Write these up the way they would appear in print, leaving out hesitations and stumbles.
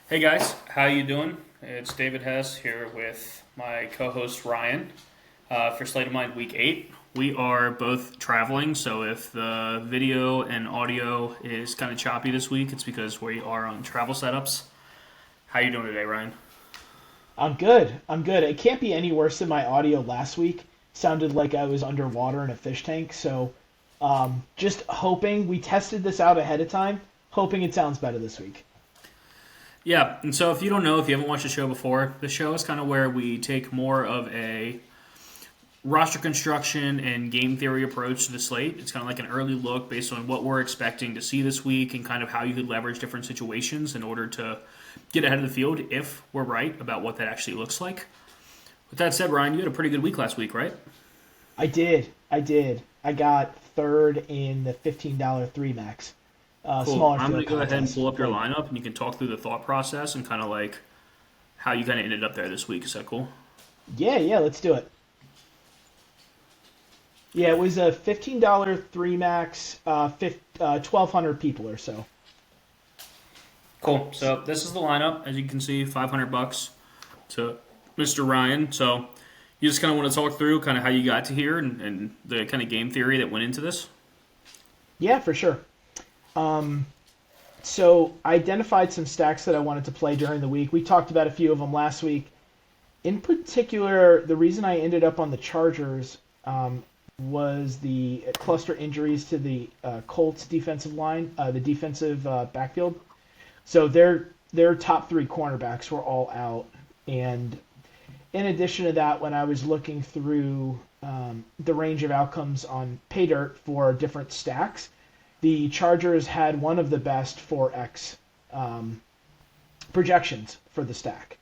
Hey guys, how you doing? It's David Hess here with my co-host Ryan for Slate of Mind Week 8. We are both traveling, so if the video and audio is kind of choppy this week, it's because we are on travel setups. How you doing today, Ryan? I'm good. I'm good. It can't be any worse than my audio last week. Sounded like I was underwater in a fish tank. So, just hoping we tested this out ahead of time. Hoping it sounds better this week. Yeah, and so if you don't know, if you haven't watched the show before, the show is kind of where we take more of a roster construction and game theory approach to the slate. It's kind of like an early look based on what we're expecting to see this week and kind of how you could leverage different situations in order to get ahead of the field if we're right about what that actually looks like. With that said, Ryan, you had a pretty good week last week, right? I did. I did. I got third in the $15 three max Cool. smaller I'm going field to go ahead and contest. pull up your Played. lineup and you can talk through the thought process and kind of like how you kind of ended up there this week. Is that cool? Yeah, yeah. Let's do it. Yeah, it was a $15 three max, 1,200 people or so. Cool. So this is the lineup. As you can see, 500 bucks to Mr. Ryan. So you just kind of want to talk through kind of how you got to here and the kind of game theory that went into this. Yeah, for sure. So I identified some stacks that I wanted to play during the week. We talked about a few of them last week. In particular, the reason I ended up on the Chargers was the cluster injuries to the Colts defensive line, the defensive backfield. So their top three cornerbacks were all out, and in addition to that, when I was looking through the range of outcomes on Paydirt for different stacks, the Chargers had one of the best 4x um, projections for the stack.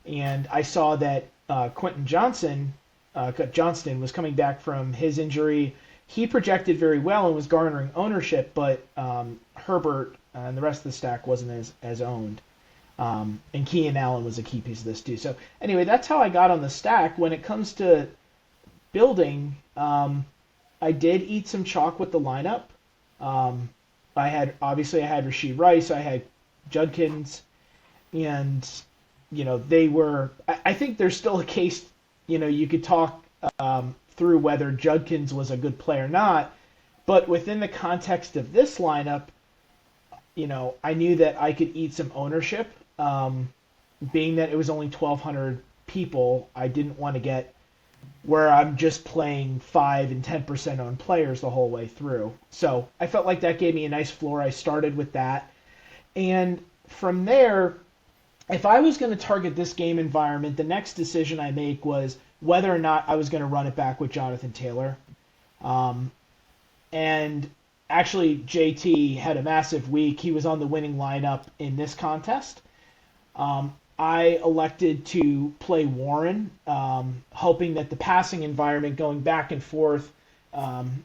And I saw that Quentin Johnston was coming back from his injury. He projected very well and was garnering ownership, but Herbert and the rest of the stack wasn't as owned. And Keenan Allen was a key piece of this too. So anyway, that's how I got on the stack. When it comes to building, I did eat some chalk with the lineup. Um, I had Rasheed Rice, I had Judkins, and they were. I think there's still a case. You could talk through whether Judkins was a good play or not, but within the context of this lineup, I knew that I could eat some ownership. Being that it was only 1,200 people, I didn't want to get where I'm just playing 5 and 10% on players the whole way through. So I felt like that gave me a nice floor. I started with that. And from there, if I was going to target this game environment, the next decision I make was whether or not I was going to run it back with Jonathan Taylor. Um, and actually, JT had a massive week. He was on the winning lineup in this contest. I elected to play Warren, hoping that the passing environment going back and forth, um,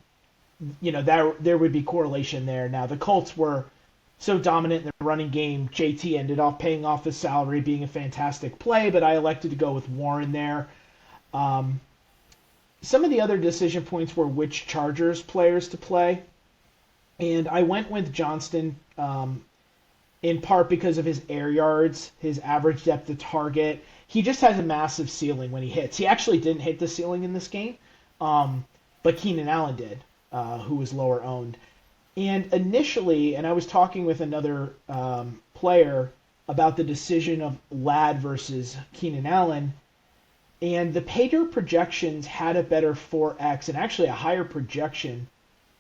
that there would be correlation there. Now the Colts were so dominant in the running game. JT ended up paying off his salary, being a fantastic play, but I elected to go with Warren there. Um, some of the other decision points were which Chargers players to play, and I went with Johnston. In part because of his air yards, his average depth of target. He just has a massive ceiling when he hits. He actually didn't hit the ceiling in this game, but Keenan Allen did, who was lower owned. And initially, and I was talking with another player about the decision of Ladd versus Keenan Allen, and the Paydirt projections had a better 4x and actually a higher projection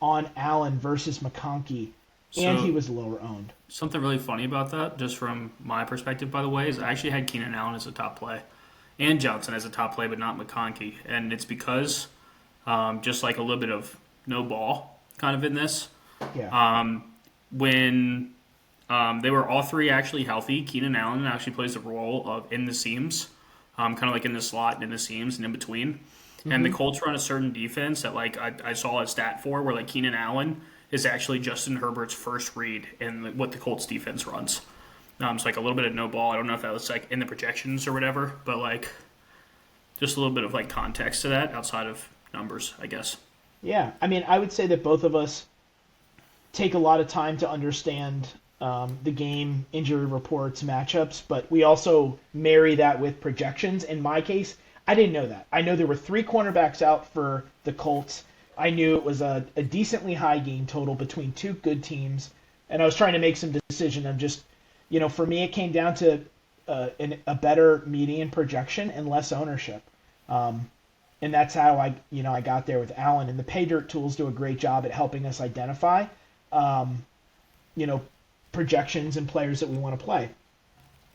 on Allen versus McConkey, and he So was lower owned. something really funny about that, just from my perspective, by the way, is I actually had Keenan Allen as a top play and Johnson as a top play, but not McConkey. And it's because just like a little bit of no ball kind of in this. Yeah. When they were all three actually healthy, Keenan Allen actually plays the role of in the seams, kind of like in the slot and in the seams and in between. And the hmm Colts run a certain defense that like I saw a stat for where like Keenan Allen is actually Justin Herbert's first read in what the Colts defense runs. So like a little bit of no ball. I don't know if that was like in the projections or whatever, but like just a little bit of like context to that outside of numbers, I guess. Yeah. I mean, I would say that both of us take a lot of time to understand the game, injury reports, matchups, but we also marry that with projections. In my case, I didn't know that. I know there were three cornerbacks out for the Colts. I knew it was a decently high game total between two good teams, and I was trying to make some decision. I'm just, for me, it came down to a better median projection and less ownership. And that's how I got there with Allen. And the Paydirt tools do a great job at helping us identify, you know, projections and players that we want to play.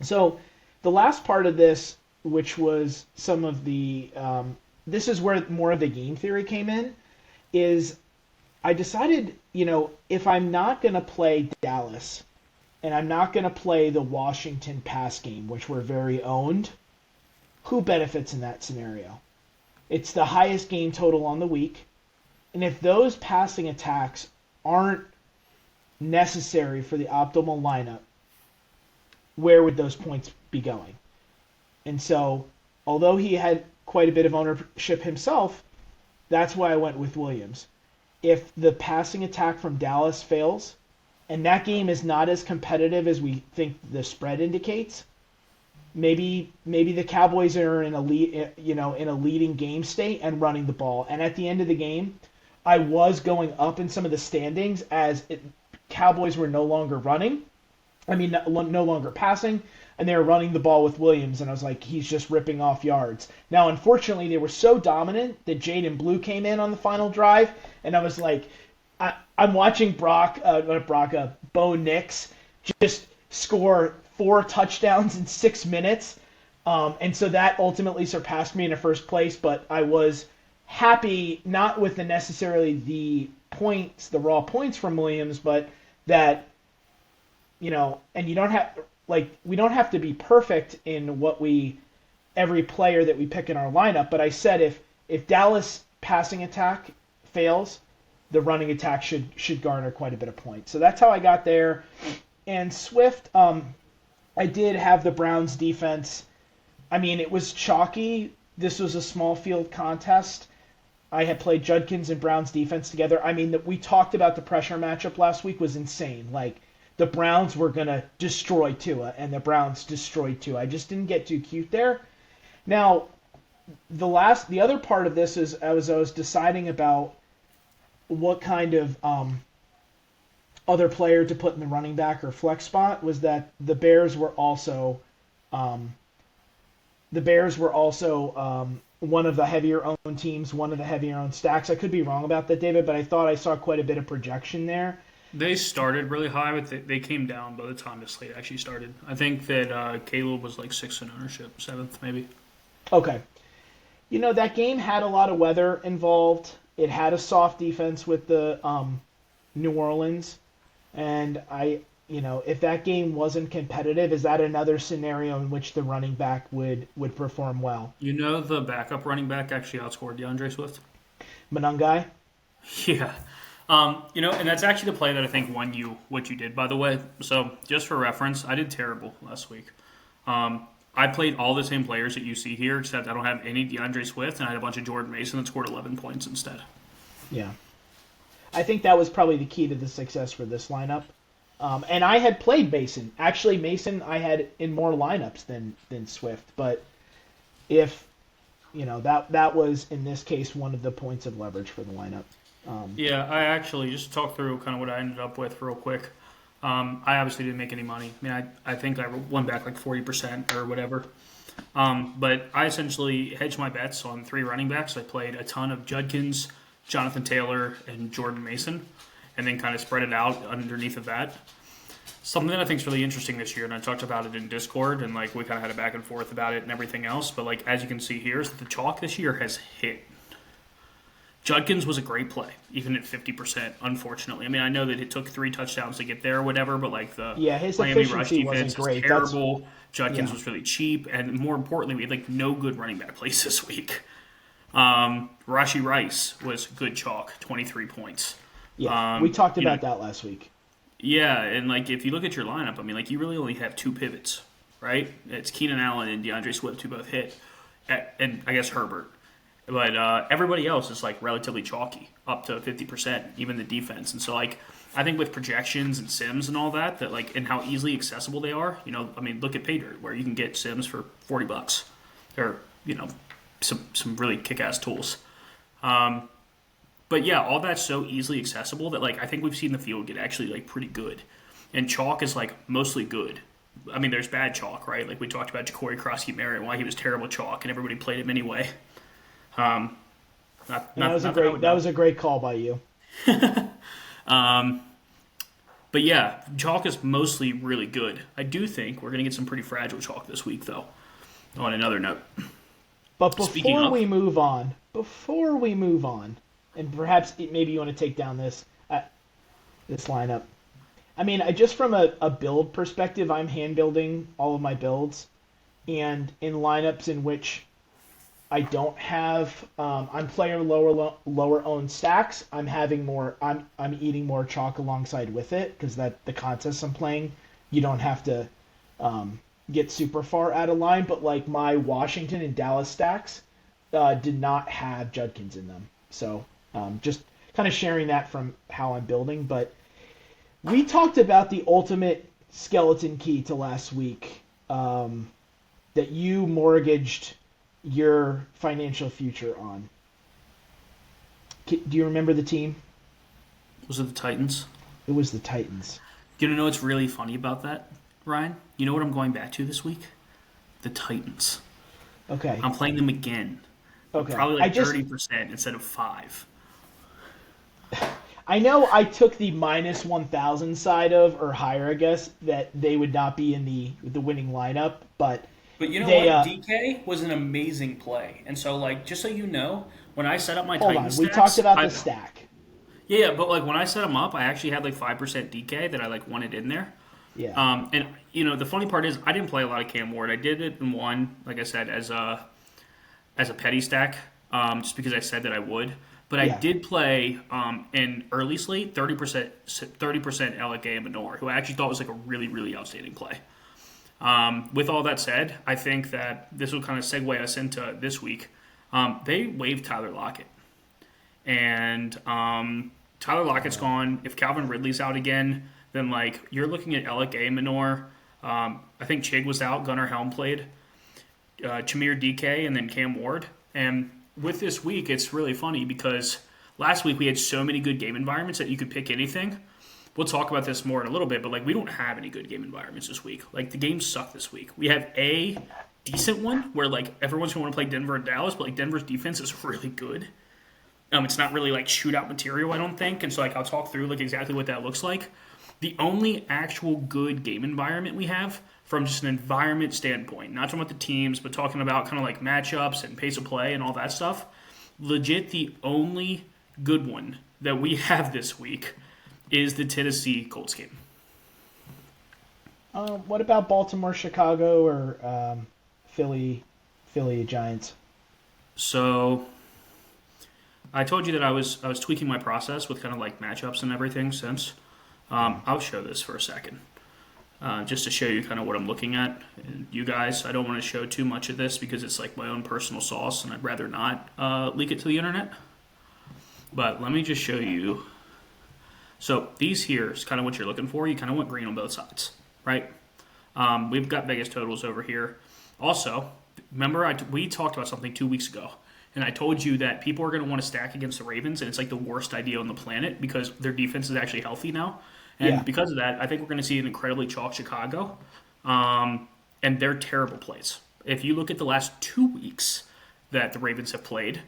So the last part of this, which was some of the, this is where more of the game theory came in, is I decided, if I'm not going to play Dallas and I'm not going to play the Washington pass game, which were very owned, who benefits in that scenario? It's the highest game total on the week. And if those passing attacks aren't necessary for the optimal lineup, where would those points be going? And so, although he had quite a bit of ownership himself, that's why I went with Williams. If the passing attack from Dallas fails, and that game is not as competitive as we think the spread indicates, maybe the Cowboys are in a leading game state and running the ball. And at the end of the game, I was going up in some of the standings as Cowboys were no longer running. No longer passing, and they were running the ball with Williams, and I was like, he's just ripping off yards. Now, unfortunately, they were so dominant that Jaden Blue came in on the final drive, and I was like, I'm watching Bo Nix just score 4 touchdowns in 6 minutes, and so that ultimately surpassed me in the first place, but I was happy, not with necessarily the raw points from Williams, but that, and you don't have, we don't have to be perfect in every player that we pick in our lineup, but I said if Dallas passing attack fails, the running attack should garner quite a bit of points. So that's how I got there. And Swift, I did have the Browns defense. It was chalky. This was a small field contest. I had played Judkins and Browns defense together. We talked about the pressure matchup last week was insane. The Browns were going to destroy Tua, and the Browns destroyed Tua. I just didn't get too cute there. Now, the other part of this is I was deciding about what kind of other player to put in the running back or flex spot, was that the Bears were also one of the heavier owned teams, one of the heavier owned stacks. I could be wrong about that, David, but I thought I saw quite a bit of projection there. They started really high, but they came down by the time the slate actually started. I think that Caleb was like 6th in ownership, 7th maybe. Okay. That game had a lot of weather involved. It had a soft defense with the New Orleans. And if that game wasn't competitive, is that another scenario in which the running back would perform well? The backup running back actually outscored DeAndre Swift. Manungai? Yeah. And that's actually the play that I think won you what you did, by the way. So, just for reference, I did terrible last week. I played all the same players that you see here, except I don't have any DeAndre Swift, and I had a bunch of Jordan Mason that scored 11 points instead. Yeah. I think that was probably the key to the success for this lineup. And I had played Mason. Actually, Mason I had in more lineups than Swift. But if, that was, in this case, one of the points of leverage for the lineup. I actually, just to talk through kind of what I ended up with real quick. I obviously didn't make any money. I think I won back like 40% or whatever. But I essentially hedged my bets on 3 running backs. I played a ton of Judkins, Jonathan Taylor, and Jordan Mason, and then kind of spread it out underneath of that. Something that I think is really interesting this year, and I talked about it in Discord, and we kind of had a back and forth about it and everything else, but as you can see here, is that the chalk this year has hit. Judkins was a great play, even at 50%, unfortunately. I know that it took 3 touchdowns to get there or whatever, but his Miami rush efficiency defense wasn't great. was terrible. Judkins was really cheap, and more importantly, we had no good running back plays this week. Rashee Rice was good chalk, 23 points. Yeah, we talked about that last week. Yeah, and if you look at your lineup, you really only have 2 pivots, right? It's Keenan Allen and DeAndre Swift who both hit, and I guess Herbert. But everybody else is like relatively chalky, up to 50%, even the defense. And so like I think with projections and sims and all that, like and how easily accessible they are, I mean, look at Paydirt where you can get sims for $40 or some really kick-ass tools. But yeah, all that's so easily accessible that like I think we've seen the field get actually like pretty good, and chalk is like mostly good. I mean, there's bad chalk, right? Like we talked about Ja'Cory Krosky-Merritt and why he was terrible chalk, and everybody played him anyway. That was a great call by you. But yeah, chalk is mostly really good. I do think we're going to get some pretty fragile chalk this week, though. On another note. But before we move on, and perhaps maybe you want to take down this lineup. I mean, just from a build perspective, I'm hand building all of my builds, and in lineups in which I don't have, I'm player lower owned stacks. I'm having more. I'm eating more chalk alongside with it because that the contests I'm playing, you don't have to get super far out of line. But like my Washington and Dallas stacks did not have Judkins in them, so just kind of sharing that from how I'm building. But we talked about the ultimate skeleton key to last week that you mortgaged your financial future on. Do you remember the team? Was it the Titans? It was the Titans. You know what's really funny about that, Ryan? You know what I'm going back to this week? The Titans. Okay. I'm playing them again. Okay. Probably like 30% instead of 5. I know I took the minus 1,000 side of, or higher, I guess, that they would not be in the winning lineup, but you know what? DK was an amazing play. And so, like, just so you know, when I set up my Titans we talked about the stack. Yeah, but, like, when I set them up, I actually had, like, 5% DK that I, like, wanted in there. Yeah. And, the funny part is I didn't play a lot of Cam Ward. I did it in one, like I said, as a petty stack, just because I said that I would. But I did play in early slate 30% Alec and Minor, who I actually thought was, like, a really, really outstanding play. With all that said, I think that this will kind of segue us into this week. They waived Tyler Lockett. And Tyler Lockett's gone. If Calvin Ridley's out again, then like you're looking at Alec Minor. I think Chig was out. Gunnar Helm played. Chamir DK and then Cam Ward. And with this week, it's really funny because last week we had so many good game environments that you could pick anything. We'll talk about this more in a little bit, but like we don't have any good game environments this week. Like the games suck this week. We have a decent one where like everyone's going to want to play Denver and Dallas, but like Denver's defense is really good. It's not really like shootout material, I don't think, and so like I'll talk through like exactly what that looks like. The only actual good game environment we have from just an environment standpoint, not talking about the teams, but talking about kind of like matchups and pace of play and all that stuff. Legit, the only good one that we have this week is the Tennessee Colts game. What about Baltimore, Chicago, or Philly Giants? So I told you that I was tweaking my process with kind of like matchups and everything since. I'll show this for a second, just to show you kind of what I'm looking at. And you guys, I don't want to show too much of this because it's like my own personal sauce, and I'd rather not leak it to the internet. But let me just show you. So these here is kind of what you're looking for. You kind of want green on both sides, right? We've got Vegas totals over here. Also, remember we talked about something 2 weeks ago, and I told you that people are going to want to stack against the Ravens, and it's like the worst idea on the planet because their defense is actually healthy now. And because of that, I think we're going to see an incredibly chalk Chicago, and they're terrible plays. If you look at the last 2 weeks that the Ravens have played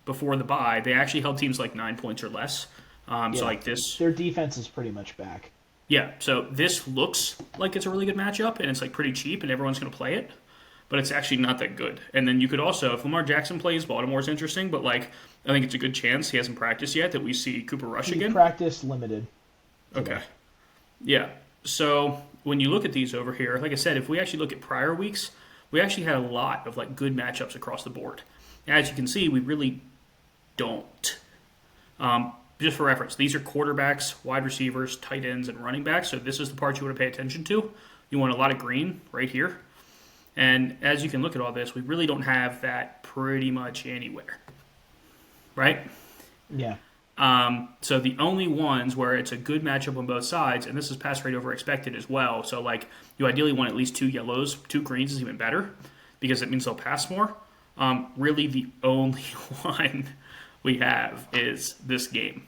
before the bye, they actually held teams like 9 points or less. So like this, their defense is pretty much back. Yeah, so this looks like it's a really good matchup, and it's like pretty cheap, and everyone's going to play it, but it's actually not that good. And then you could also, if Lamar Jackson plays, Baltimore's interesting, but like I think it's a good chance he hasn't practiced yet that we see Cooper Rush again. Practice limited. Okay. Yeah. So when you look at these over here, like I said, if we actually look at prior weeks, we actually had a lot of like good matchups across the board. As you can see, we really don't. Just for reference, these are quarterbacks, wide receivers, tight ends, and running backs. So this is the part you want to pay attention to. You want a lot of green right here. And as you can look at all this, we really don't have that pretty much anywhere, right? Yeah. So the only ones where it's a good matchup on both sides, and this is pass rate over expected as well. So like you ideally want at least 2 yellows, 2 greens is even better because it means they'll pass more. Really, the only one we have is this game.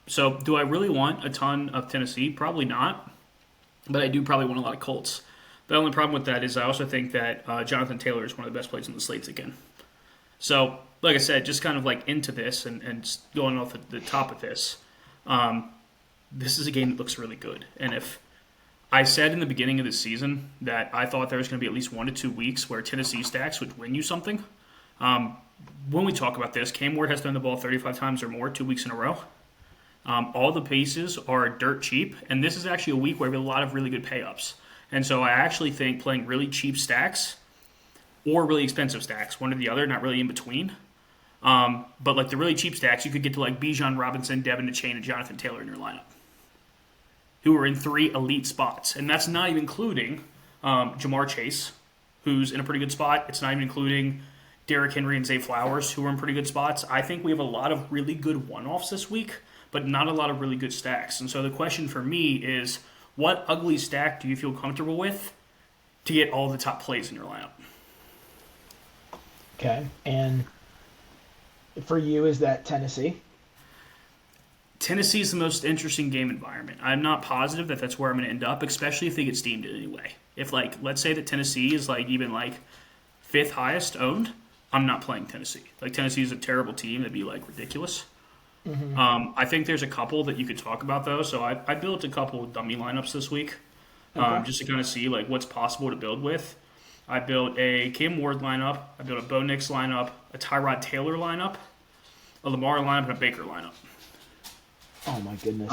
So do I really want a ton of Tennessee? Probably not, but I do probably want a lot of Colts. The only problem with that is I also think that Jonathan Taylor is one of the best plays on the slates again. So, like I said, just kind of like into this and going off at the top of this, this is a game that looks really good. And if I said in the beginning of the season that I thought there was going to be at least 1 to 2 weeks where Tennessee stacks would win you something, when we talk about this, Cam Ward has thrown the ball 35 times or more 2 weeks in a row. All the pieces are dirt cheap, and this is actually a week where we have a lot of really good pay-ups. And so I actually think playing really cheap stacks or really expensive stacks, one or the other, not really in between. But like the really cheap stacks, you could get to like Bijan Robinson, Devin DeChain, and Jonathan Taylor in your lineup, who are in 3 elite spots. And that's not even including Jamar Chase, who's in a pretty good spot. It's not even including Derrick Henry and Zay Flowers, who are in pretty good spots. I think we have a lot of really good one-offs this week, but not a lot of really good stacks. And so the question for me is, what ugly stack do you feel comfortable with to get all the top plays in your lineup? Okay. And for you, is that Tennessee? Tennessee is the most interesting game environment. I'm not positive that that's where I'm going to end up, especially if they get steamed in any way. If, like, let's say that Tennessee is, like, even, like, 5th highest owned, I'm not playing Tennessee. Like, Tennessee is a terrible team. That'd be, like, ridiculous. Mm-hmm. I think there's a couple that you could talk about, though. So I built a couple of dummy lineups this week just to kind of see, like, what's possible to build with. I built a Cam Ward lineup. I built a Bo Nix lineup, a Tyrod Taylor lineup, a Lamar lineup, and a Baker lineup. Oh, my goodness.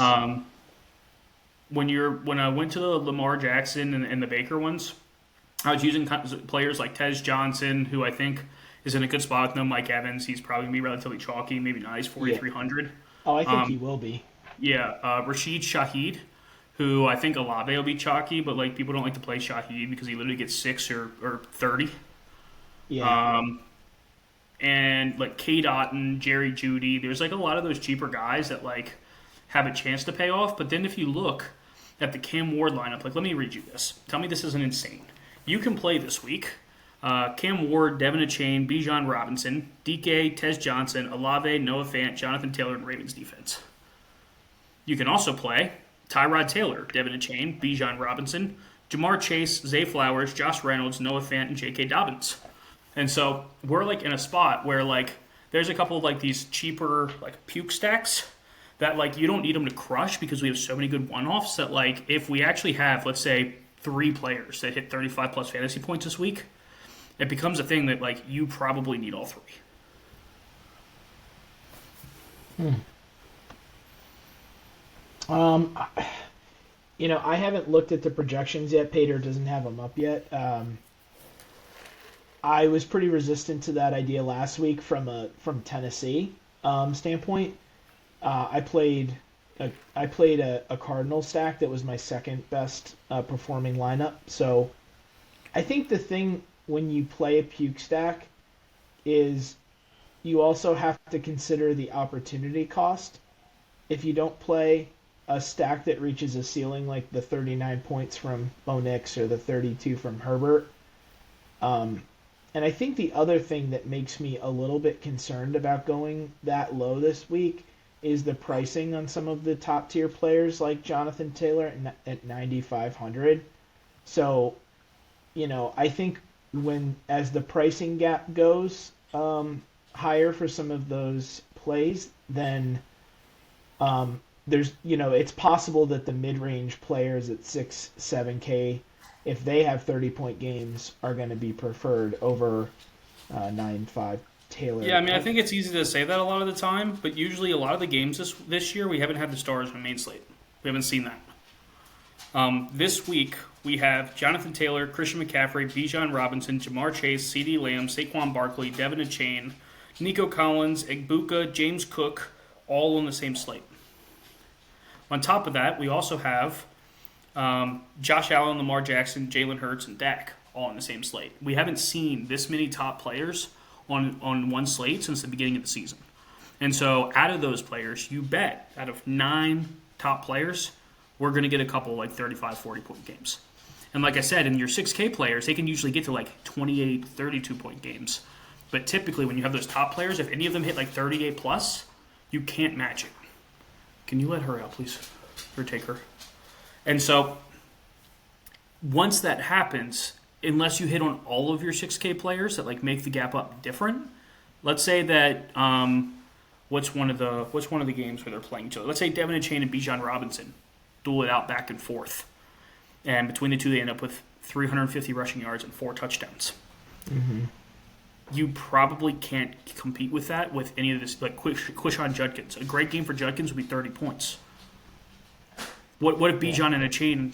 When I went to the Lamar Jackson and the Baker ones, I was using players like Tez Johnson, who I think is in a good spot with no Mike Evans. He's probably going to be relatively chalky, maybe nice, 4,300. Oh, I think he will be. Yeah, Rashid Shaheed, who I think Olave will be chalky, but like people don't like to play Shaheed because he literally gets 6 or 30. Yeah. And like K. Dotton, Jerry Jeudy, there's like a lot of those cheaper guys that like have a chance to pay off. But then if you look at the Cam Ward lineup, like let me read you this. Tell me this isn't insane. You can play this week. Cam Ward, Devin DeChain, Bijan Robinson, DK, Tez Johnson, Olave, Noah Fant, Jonathan Taylor, and Ravens defense. You can also play Tyrod Taylor, Devin DeChain, Bijan Robinson, Jamar Chase, Zay Flowers, Josh Reynolds, Noah Fant, and J.K. Dobbins. And so we're like in a spot where like there's a couple of like these cheaper like puke stacks that like you don't need them to crush because we have so many good one-offs that like if we actually have, let's say, 3 players that hit 35 plus fantasy points this week, it becomes a thing that like you probably need all 3. I haven't looked at the projections yet. Paydirt doesn't have them up yet. I was pretty resistant to that idea last week from Tennessee standpoint. I played a Cardinal stack that was my second best performing lineup. So I think the thing when you play a puke stack is you also have to consider the opportunity cost. If you don't play a stack that reaches a ceiling like the 39 points from Bo Nix or the 32 from Herbert. And I think the other thing that makes me a little bit concerned about going that low this week is the pricing on some of the top tier players like Jonathan Taylor at 9,500. So, I think as the pricing gap goes higher for some of those plays, then there's it's possible that the mid-range players at 6-7K, if they have 30-point games, are going to be preferred over 9-5 Taylor. Yeah, I mean, I think it's easy to say that a lot of the time, but usually a lot of the games this year we haven't had the stars on main slate. We haven't seen that. This week we have Jonathan Taylor, Christian McCaffrey, Bijan Robinson, Jamar Chase, CeeDee Lamb, Saquon Barkley, Devin DeChain, Nico Collins, Egbuka, James Cook, all on the same slate. On top of that, we also have Josh Allen, Lamar Jackson, Jalen Hurts, and Dak all on the same slate. We haven't seen this many top players on one slate since the beginning of the season. And so out of those players, you bet out of 9 top players, we're going to get a couple like 35, 40-point games. And like I said, in your 6K players, they can usually get to like 28, 32-point games. But typically when you have those top players, if any of them hit like 38 plus, you can't match it. Can you let her out, please? Or take her. And so once that happens, unless you hit on all of your 6K players that like make the gap up different, let's say that what's one of the games where they're playing each other? Let's say Devin Achane and Bijan Robinson duel it out back and forth, and between the two they end up with 350 rushing yards and 4 touchdowns. Mm-hmm. You probably can't compete with that with any of this. Like Quishon Judkins, a great game for Judkins would be 30 points. What if Bijan and Achane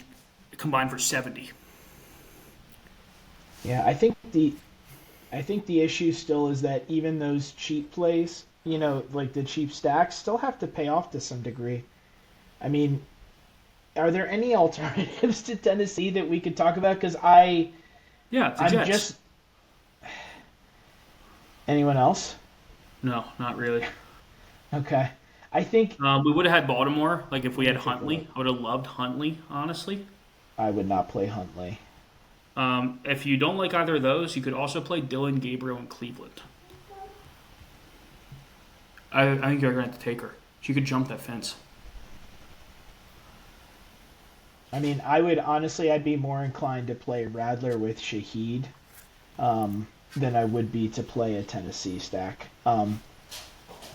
combined for 70? Yeah, I think the issue still is that even those cheap plays, like the cheap stacks, still have to pay off to some degree. I mean, are there any alternatives to Tennessee that we could talk about? Because I'm Jets. just. Anyone else? No, not really. Okay, I think we would have had Baltimore. Like if we had Huntley, I would have loved Huntley. Honestly, I would not play Huntley. If you don't like either of those, you could also play Dylan Gabriel in Cleveland. I think you're going to have to take her. She could jump that fence. I mean, I'd be more inclined to play Radler with Shaheed than I would be to play a Tennessee stack.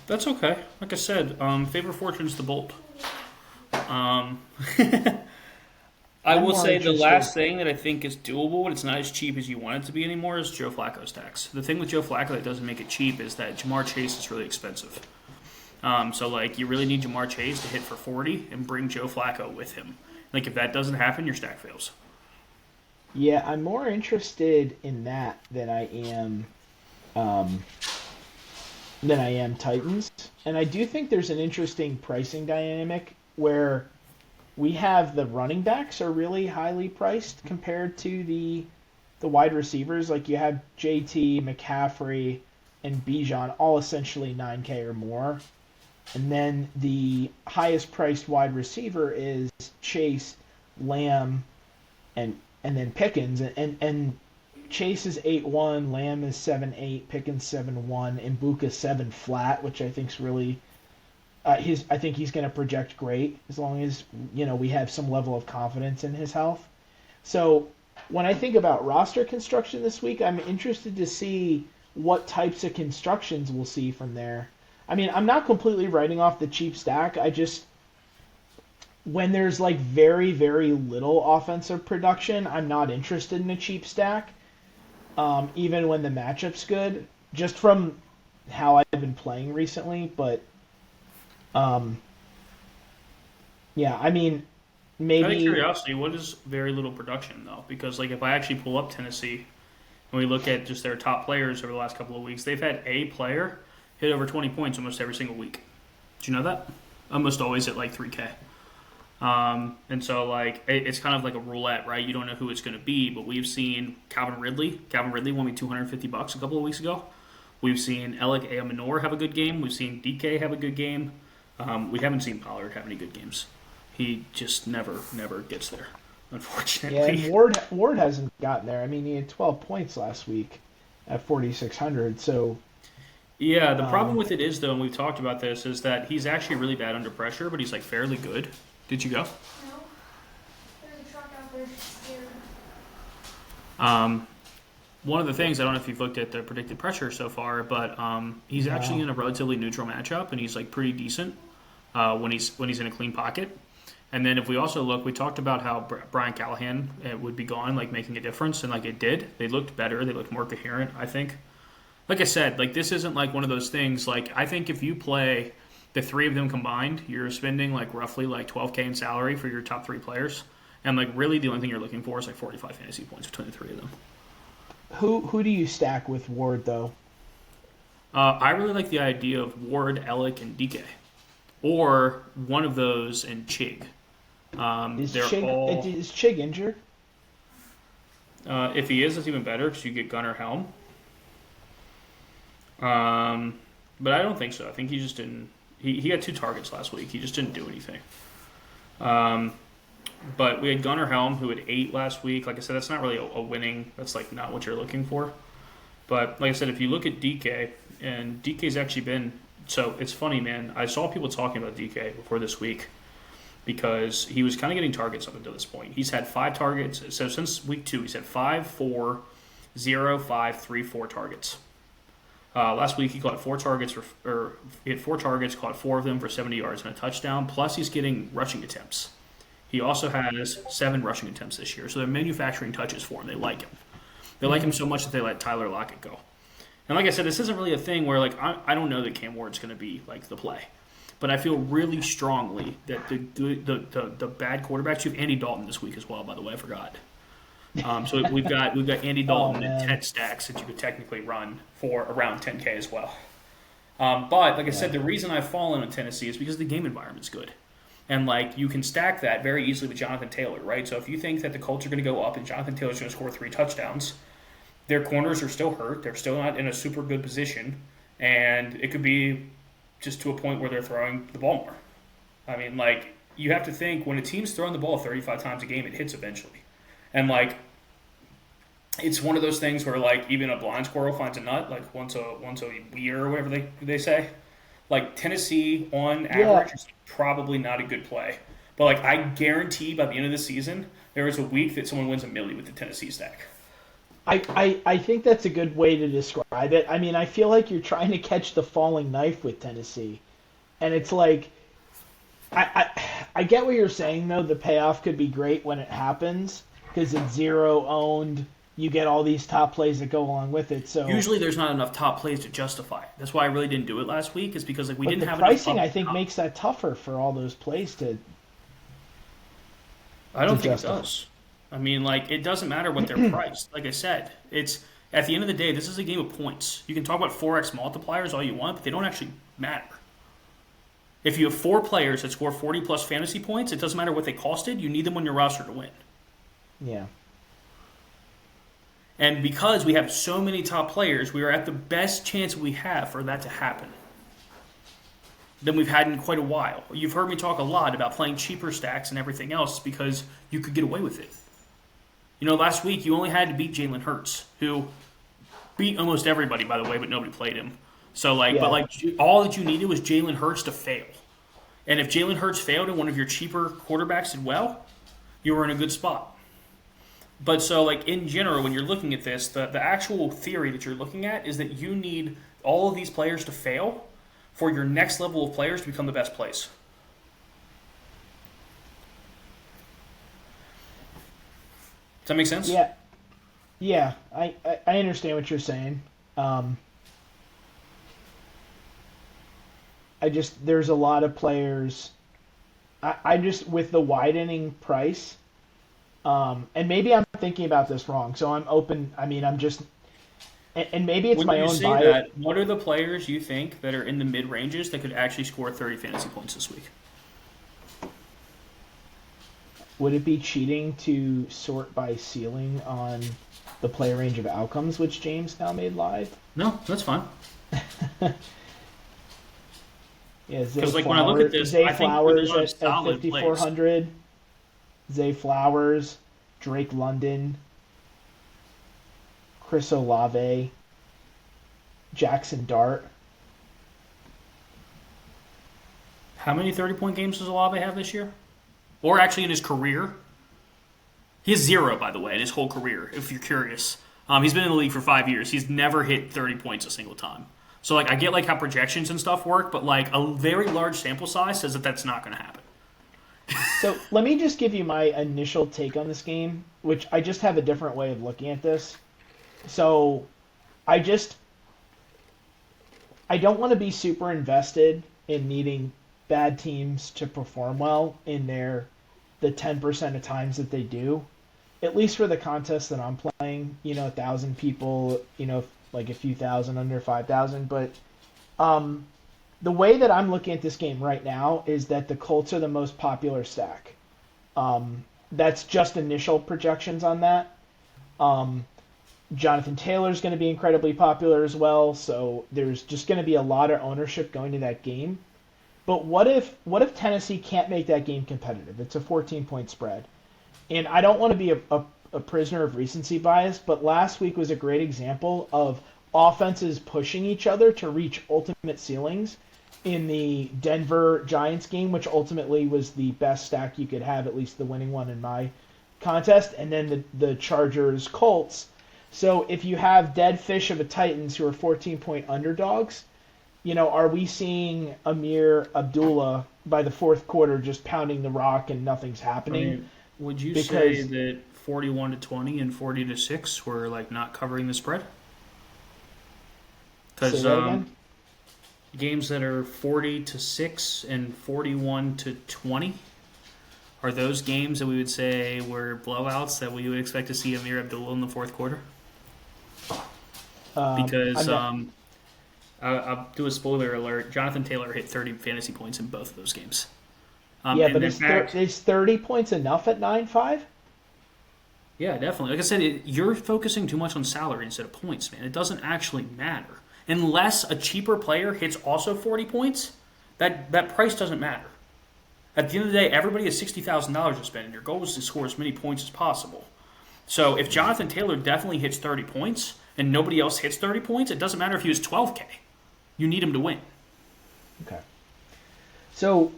That's okay. Like I said, favor fortune's the bolt. I will say the last thing that I think is doable, but it's not as cheap as you want it to be anymore, is Joe Flacco stacks. The thing with Joe Flacco that doesn't make it cheap is that Jamar Chase is really expensive. So, like, you really need Jamar Chase to hit for 40 and bring Joe Flacco with him. Like, if that doesn't happen, your stack fails. Yeah, I'm more interested in that than I am Titans. And I do think there's an interesting pricing dynamic where we have the running backs are really highly priced compared to the wide receivers. Like you have JT, McCaffrey, and Bijan all essentially 9K or more. And then the highest priced wide receiver is Chase, Lamb, and then Pickens. And Chase is 8-1, Lamb is 7-8, Pickens 7-1, and Buka 7 flat, which I think's really I think he's going to project great as long as we have some level of confidence in his health. So when I think about roster construction this week, I'm interested to see what types of constructions we'll see from there. I mean, I'm not completely writing off the cheap stack. I just when there's like very, very little offensive production, I'm not interested in a cheap stack. Even when the matchup's good, just from how I've been playing recently, but yeah, I mean, maybe. Out of curiosity, what is very little production though? Because like if I actually pull up Tennessee and we look at just their top players over the last couple of weeks, they've had a player hit over 20 points almost every single week. Did you know that? Almost always at like 3K. And so like it's kind of like a roulette, right? You don't know who it's going to be, but we've seen Calvin Ridley. Calvin Ridley won me $250 a couple of weeks ago. We've seen Alec Amanor have a good game. We've seen DK have a good game. We haven't seen Pollard have any good games. He just never gets there, unfortunately. Yeah, and Ward hasn't gotten there. I mean, he had 12 points last week at 4,600. So yeah, the problem with it is though, and we've talked about this, is that he's actually really bad under pressure, but he's like fairly good. Did you go? No. There's a truck out there. One of the things, I don't know if you've looked at the predicted pressure so far, but he's actually in a relatively neutral matchup, and he's like pretty decent when he's in a clean pocket. And then if we also look, we talked about how Brian Callahan would be gone, like making a difference, and like it did. They looked better. They looked more coherent, I think. Like I said, like this isn't like one of those things. Like I think if you play the three of them combined, you're spending like roughly like 12K in salary for your top 3 players, and like really the only thing you're looking for is like 45 fantasy points between the 3 of them. Who do you stack with Ward though? I really like the idea of Ward, Alec, and DK, or one of those and Chig. Is Chig injured? If he is, it's even better because you get Gunnar Helm. But I don't think so. I think he just didn't. He had 2 targets last week. He just didn't do anything. But we had Gunnar Helm, who had 8 last week. Like I said, that's not really a winning. That's like not what you're looking for. But like I said, if you look at DK, and DK's actually been. So it's funny, man. I saw people talking about DK before this week because he was kind of getting targets up until this point. He's had 5 targets. So since week 2, he's had 5, 4, 0, 5, 3, 4 targets. Last week he caught 4 targets, he had 4 targets, caught 4 of them for 70 yards and a touchdown. Plus he's getting rushing attempts. He also has 7 rushing attempts this year. So they're manufacturing touches for him. They like him. They like him so much that they let Tyler Lockett go. And like I said, this isn't really a thing where like I don't know that Cam Ward's going to be like the play. But I feel really strongly that the bad quarterbacks, you have Andy Dalton this week as well, by the way, I forgot. So we've got Andy Dalton in 10 stacks that you could technically run for around 10K as well. But like I said, the reason I've fallen on Tennessee is because the game environment's good. And like you can stack that very easily with Jonathan Taylor, right? So if you think that the Colts are going to go up and Jonathan Taylor's going to score 3 touchdowns, their corners are still hurt. They're still not in a super good position. And it could be just to a point where they're throwing the ball more. I mean, like, you have to think when a team's throwing the ball 35 times a game, it hits eventually. And, like, it's one of those things where, like, even a blind squirrel finds a nut, like, once a year or whatever they say. Like, Tennessee, on average, is probably not a good play. But, like, I guarantee by the end of the season, there is a week that someone wins $1 million with the Tennessee stack. I think that's a good way to describe it. I mean, I feel like you're trying to catch the falling knife with Tennessee. And it's like, I get what you're saying, though. The payoff could be great when it happens because it's 0 owned. You get all these top plays that go along with it. So usually there's not enough top plays to justify it. That's why I really didn't do it last week is because like we didn't have enough pricing, I think, makes that tougher for all those plays to I don't think it does. I mean, like, it doesn't matter what they're priced. Like I said, it's at the end of the day, this is a game of points. You can talk about 4x multipliers all you want, but they don't actually matter. If you have 4 players that score 40-plus fantasy points, it doesn't matter what they costed. You need them on your roster to win. Yeah. And because we have so many top players, we are at the best chance we have for that to happen than we've had in quite a while. You've heard me talk a lot about playing cheaper stacks and everything else because you could get away with it. You know, last week you only had to beat Jalen Hurts, who beat almost everybody, by the way, but nobody played him. So, like, but like, all that you needed was Jalen Hurts to fail. And if Jalen Hurts failed and one of your cheaper quarterbacks did well, you were in a good spot. But so, like, in general, when you're looking at this, the actual theory that you're looking at is that you need all of these players to fail for your next level of players to become the best plays. Does that make sense? Yeah. I understand what you're saying. There's a lot of players. I just, with the widening price, and maybe I'm thinking about this wrong, so I'm open. I mean, I'm just, and maybe it's when my you own say bias. that, what are the players you think that are in the mid ranges that could actually score 30 fantasy points this week? Would it be cheating to sort by ceiling on the player range of outcomes, which James now made live? No, that's fine. Yeah, because like when I look at this, I think Flowers there's at solid 5,400. Zay Flowers, Drake London, Chris Olave, Jackson Dart. How many 30-point games does Olave have this year? Or actually in his career? He has 0, by the way, in his whole career, if you're curious. He's been in the league for 5 years. He's never hit 30 points a single time. So, like, I get, like, how projections and stuff work, but, like, a very large sample size says that that's not going to happen. So, let me just give you my initial take on this game, which I just have a different way of looking at this. So, I don't want to be super invested in needing bad teams to perform well in the 10% of times that they do, at least for the contest that I'm playing, 1,000 people, like a few thousand under 5,000. But the way that I'm looking at this game right now is that the Colts are the most popular stack. That's just initial projections on that. Jonathan Taylor's going to be incredibly popular as well, so there's just going to be a lot of ownership going to that game. But what if Tennessee can't make that game competitive? It's a 14-point spread. And I don't want to be a prisoner of recency bias, but last week was a great example of offenses pushing each other to reach ultimate ceilings in the Denver Giants game, which ultimately was the best stack you could have, at least the winning one in my contest, and then the Chargers Colts. So if you have dead fish of a Titans who are 14-point underdogs, are we seeing Amir Abdullah by the fourth quarter just pounding the rock and nothing's happening? I mean, would you say that 41-20 and 40-6 were like not covering the spread? Because games that are 40-6 and 41-20 are those games that we would say were blowouts that we would expect to see Amir Abdullah in the fourth quarter? Because I'll do a spoiler alert. Jonathan Taylor hit 30 fantasy points in both of those games. But is 30 points enough at 9-5? Yeah, definitely. Like I said, you're focusing too much on salary instead of points, man. It doesn't actually matter. Unless a cheaper player hits also 40 points, that price doesn't matter. At the end of the day, everybody has $60,000 to spend, and your goal is to score as many points as possible. So if Jonathan Taylor definitely hits 30 points and nobody else hits 30 points, it doesn't matter if he was 12K. You need him to win. Okay. So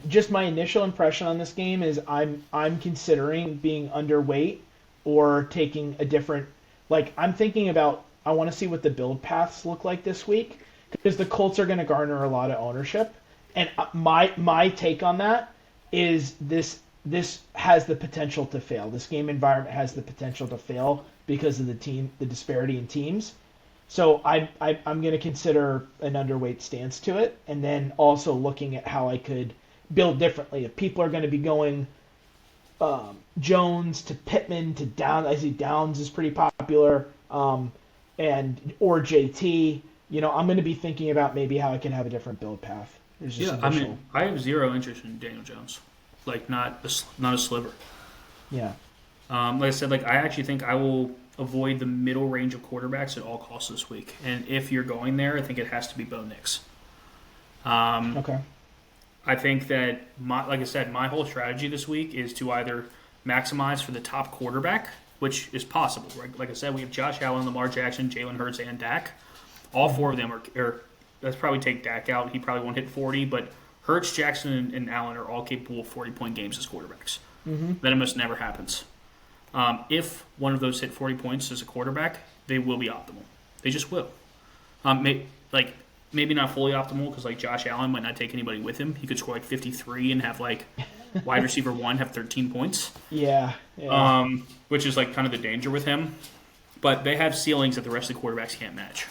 just my initial impression on this game is I'm considering being underweight or taking a different, I'm thinking about, I want to see what the build paths look like this week because the Colts are going to garner a lot of ownership. And my take on that is this has the potential to fail. This game environment has the potential to fail because of the disparity in teams. So I'm going to consider an underweight stance to it, and then also looking at how I could build differently. If people are going to be going Jones to Pittman to Downs, I see Downs is pretty popular, or JT. I'm going to be thinking about maybe how I can have a different build path. I have zero interest in Daniel Jones, not a sliver. Yeah. Like I said, I actually think I will avoid the middle range of quarterbacks at all costs this week. And if you're going there, I think it has to be Bo Nix. Okay. I think that, like I said, my whole strategy this week is to either maximize for the top quarterback, which is possible. Right? Like I said, we have Josh Allen, Lamar Jackson, Jalen Hurts, and Dak. All four of them are let's probably take Dak out. He probably won't hit 40, but Hurts, Jackson, and Allen are all capable of 40-point games as quarterbacks. Mm-hmm. That almost never happens. If one of those hit 40 points as a quarterback, they will be optimal. They just will. Maybe not fully optimal because Josh Allen might not take anybody with him. He could score 53 and have wide receiver 1 have 13 points. Yeah. Which is kind of the danger with him. But they have ceilings that the rest of the quarterbacks can't match.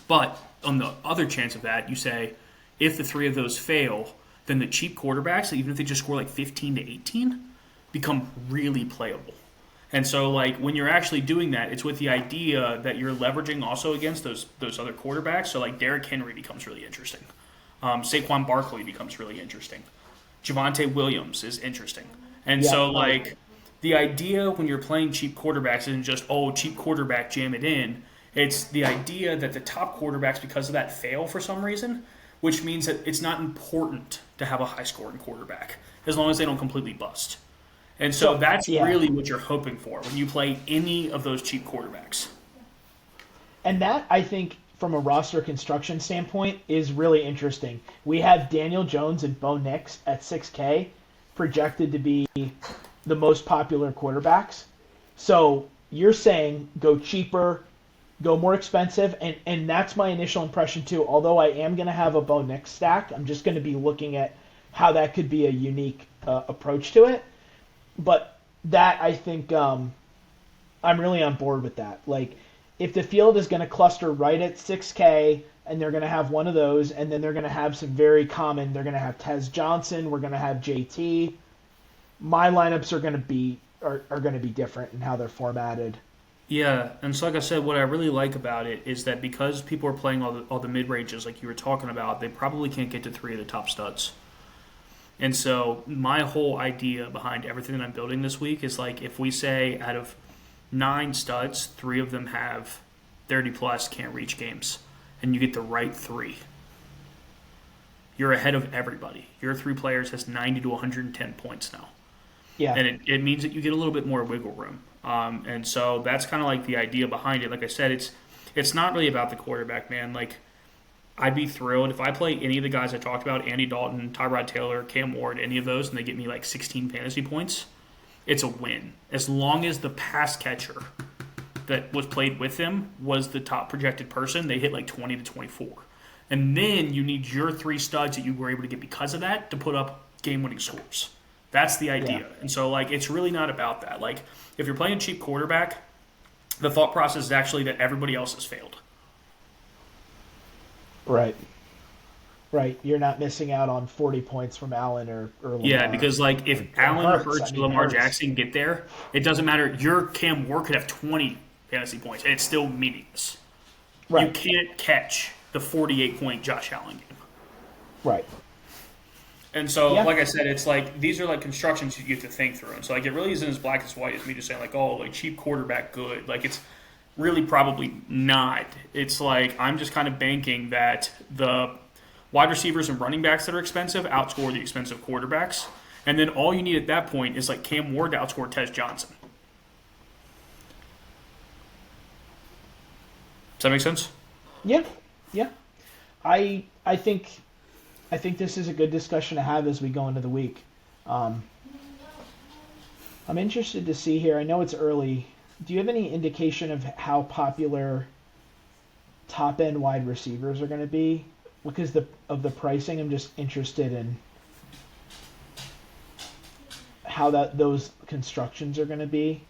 But on the other chance of that, you say if the three of those fail, then the cheap quarterbacks, even if they just score 15 to 18, become really playable. And so, when you're actually doing that, it's with the idea that you're leveraging also against those other quarterbacks. So, Derrick Henry becomes really interesting. Saquon Barkley becomes really interesting. Javonte Williams is interesting. And the idea when you're playing cheap quarterbacks isn't just, cheap quarterback, jam it in. It's the idea that the top quarterbacks, because of that, fail for some reason, which means that it's not important to have a high-scoring quarterback as long as they don't completely bust. And so that's really what you're hoping for when you play any of those cheap quarterbacks. And that, I think, from a roster construction standpoint, is really interesting. We have Daniel Jones and Bo Nix at 6K projected to be the most popular quarterbacks. So you're saying go cheaper, go more expensive, and that's my initial impression too. Although I am going to have a Bo Nix stack, I'm just going to be looking at how that could be a unique approach to it. But that, I think, I'm really on board with that. If the field is going to cluster right at 6K, and they're going to have one of those, and then they're going to have some very common, they're going to have Tez Johnson, we're going to have JT, my lineups are going to be different in how they're formatted. Yeah, and so like I said, what I really like about it is that because people are playing all the mid-ranges like you were talking about, they probably can't get to 3 of the top studs. And so my whole idea behind everything that I'm building this week is if we say out of 9 studs, 3 of them have 30 plus, can't reach games, and you get the right 3. You're ahead of everybody. Your 3 players has 90 to 110 points now. Yeah. And it means that you get a little bit more wiggle room. And so that's kind of like the idea behind it. Like I said, it's not really about the quarterback, man. Like, I'd be thrilled if I play any of the guys I talked about, Andy Dalton, Tyrod Taylor, Cam Ward, any of those, and they get me like 16 fantasy points. It's a win. As long as the pass catcher that was played with them was the top projected person, they hit like 20 to 24. And then you need your 3 studs that you were able to get because of that to put up game-winning scores. That's the idea. Yeah. And so, like, it's really not about that. Like, if you're playing a cheap quarterback, the thought process is actually that everybody else has failed. Right. Right. You're not missing out on 40 points from Allen or Lamar. Yeah, because, like, if Allen, Hurts, Lamar Hurts. Jackson get there, it doesn't matter. Your Cam Ward could have 20 fantasy points, and it's still meaningless. Right. You can't catch the 48-point Josh Allen game. Right. And so, Yeah. like I said, it's like these are like constructions you have to think through. And so, like, it really isn't as black as white as me just saying, like, oh, like, cheap quarterback good. Like, it's really probably not. It's like I'm just kind of banking that the wide receivers and running backs that are expensive outscore the expensive quarterbacks. And then all you need at that point is, like, Cam Ward to outscore Tez Johnson. Does that make sense? Yeah. Yeah. I think this is a good discussion to have as we go into the week. I'm interested to see here. I know it's early. Do you have any indication of how popular top-end wide receivers are going to be? Because of the pricing, I'm just interested in how those constructions are going to be.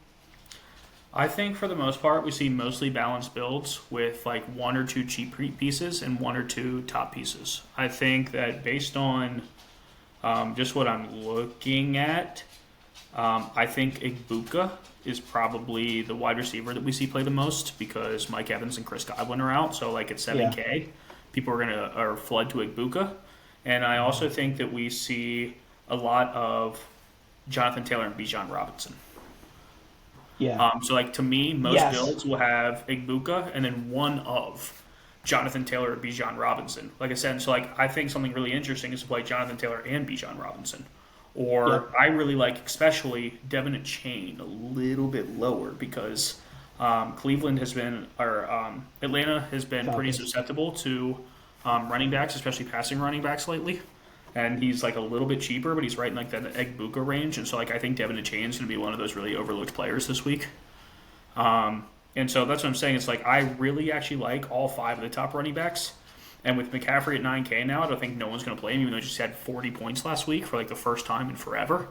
I think for the most part, we see mostly balanced builds with like 1 or 2 cheap pieces and 1 or 2 top pieces. I think that based on just what I'm looking at, I think Igbuka is probably the wide receiver that we see play the most because Mike Evans and Chris Godwin are out. So like at 7K, people are flood to Igbuka. And I also think that we see a lot of Jonathan Taylor and Bijan Robinson. Yeah. So, like, to me, most builds will have Igbuka and then one of Jonathan Taylor or Bijan Robinson. Like I said, so, like, I think something really interesting is to play Jonathan Taylor and Bijan Robinson. Or I really like, especially, Devin Achane a little bit lower because Cleveland has been, or Atlanta has been pretty susceptible to running backs, especially passing running backs lately. And he's like a little bit cheaper, but he's right in like that Igbuka range. And so like I think Devin Achane is going to be one of those really overlooked players this week. And so that's what I'm saying. It's like I really actually like all 5 of the top running backs. And with McCaffrey at 9K now, I don't think no one's going to play him, even though he just had 40 points last week for like the first time in forever.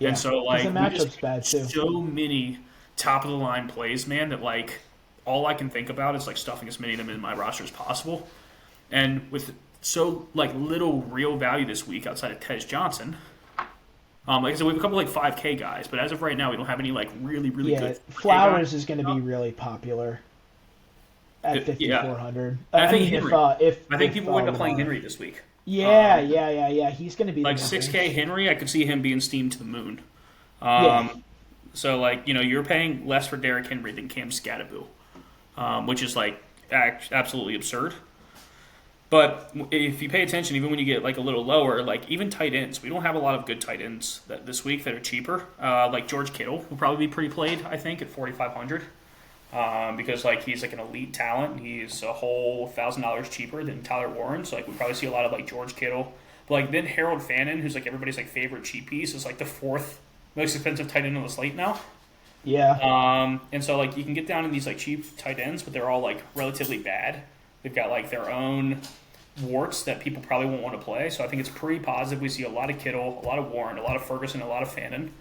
Yeah. And so like the matchup's bad too. So many top of the line plays, man, that like all I can think about is like stuffing as many of them in my roster as possible. And with so like little real value this week outside of Tez Johnson. Like I said, we have a couple like 5K guys, but as of right now, we don't have any like really good. Flowers is going to be really popular at 5,400. I think Henry. I think people would end up playing Henry this week. Yeah. He's going to be like 6K Henry. I could see him being steamed to the moon. So like you're paying less for Derrick Henry than Cam Scatterbu, which is like absolutely absurd. But if you pay attention, even when you get like a little lower, like even tight ends, we don't have a lot of good tight ends this week that are cheaper. Like George Kittle will probably be pretty played, I think, at 4,500 because like he's like an elite talent. He's a whole $1,000 cheaper than Tyler Warren, so like we probably see a lot of like George Kittle. But like then Harold Fannin, who's like everybody's like favorite cheap piece, is like the 4th most expensive tight end on the slate now. Yeah. And so like you can get down in these like cheap tight ends, but they're all like relatively bad. They've got like their own warts that people probably won't want to play. So I think it's pretty positive. We see a lot of Kittle, a lot of Warren, a lot of Ferguson, a lot of Fannin.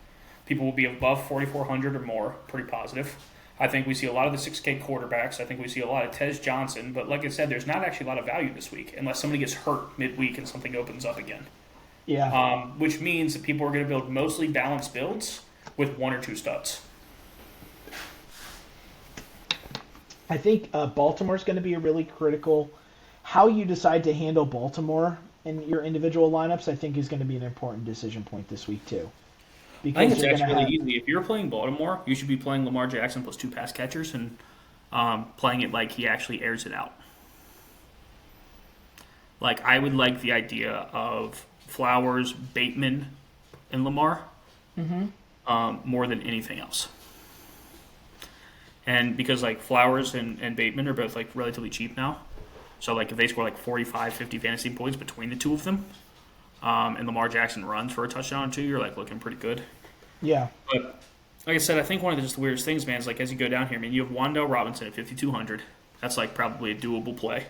People will be above 4,400 or more. Pretty positive. I think we see a lot of the 6K quarterbacks. I think we see a lot of Tez Johnson. But like I said, there's not actually a lot of value this week unless somebody gets hurt midweek and something opens up again. Yeah. Which means that people are going to build mostly balanced builds with 1 or 2 studs. I think Baltimore's going to be a really critical. How you decide to handle Baltimore in your individual lineups, I think, is going to be an important decision point this week too, I think because it's you're going to actually have. really easy. If you're playing Baltimore, you should be playing Lamar Jackson plus 2 pass catchers and playing it like he actually airs it out. Like, I would like the idea of Flowers, Bateman, and Lamar more than anything else. And because, like, Flowers and Bateman are both, like, relatively cheap now. So, like, if they score, like, 45, 50 fantasy points between the two of them, and Lamar Jackson runs for a touchdown or two, you're, like, looking pretty good. Yeah. But, like I said, I think one of the just the weirdest things, man, is, like, as you go down here, I mean, you have Wan'Dale Robinson at 5,200. That's, like, probably a doable play.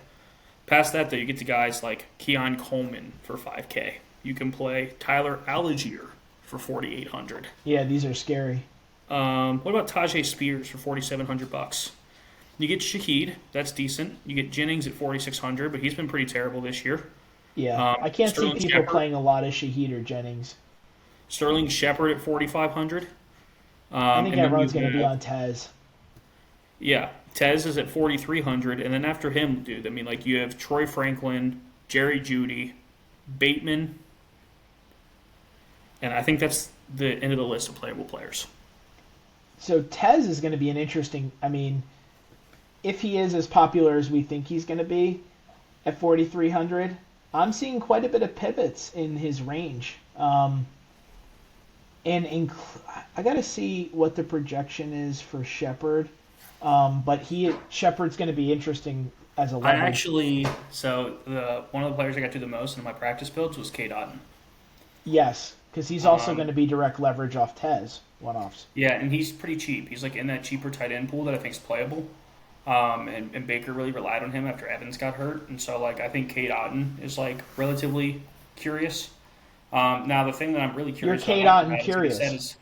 Past that, though, you get to guys like Keon Coleman for 5K. You can play Tyler Algier for 4,800. Yeah, these are scary. What about Tajay Spears for 4,700 bucks? You get Shaheed, that's decent. You get Jennings at 4,600, but he's been pretty terrible this year. Yeah, I can't see Sterling people Shepard. playing a lot of Shaheed or Jennings. Sterling Shepard at 4,500. I think and then everyone's you going to be have- on Tez. Yeah, Tez is at 4,300, and then after him, dude, I mean, like, you have Troy Franklin, Jerry Jeudy, Bateman, and I think that's the end of the list of playable players. So Tez is going to be an interesting. I mean, if he is as popular as we think he's going to be at 4,300, I'm seeing quite a bit of pivots in his range. I got to see what the projection is for Shepard. But Shepard's going to be interesting as a I leverage. actually, one of the players I got to the most in my practice builds was K. Otten. Yes, because he's also going to be direct leverage off Tez one-offs. Yeah, and he's pretty cheap. He's like in that cheaper tight end pool that I think is playable. And Baker really relied on him after Evans got hurt, and so like I think Kate Otten is like relatively curious. Now the thing that I'm really curious You're Kate about, Otten like I curious. said, is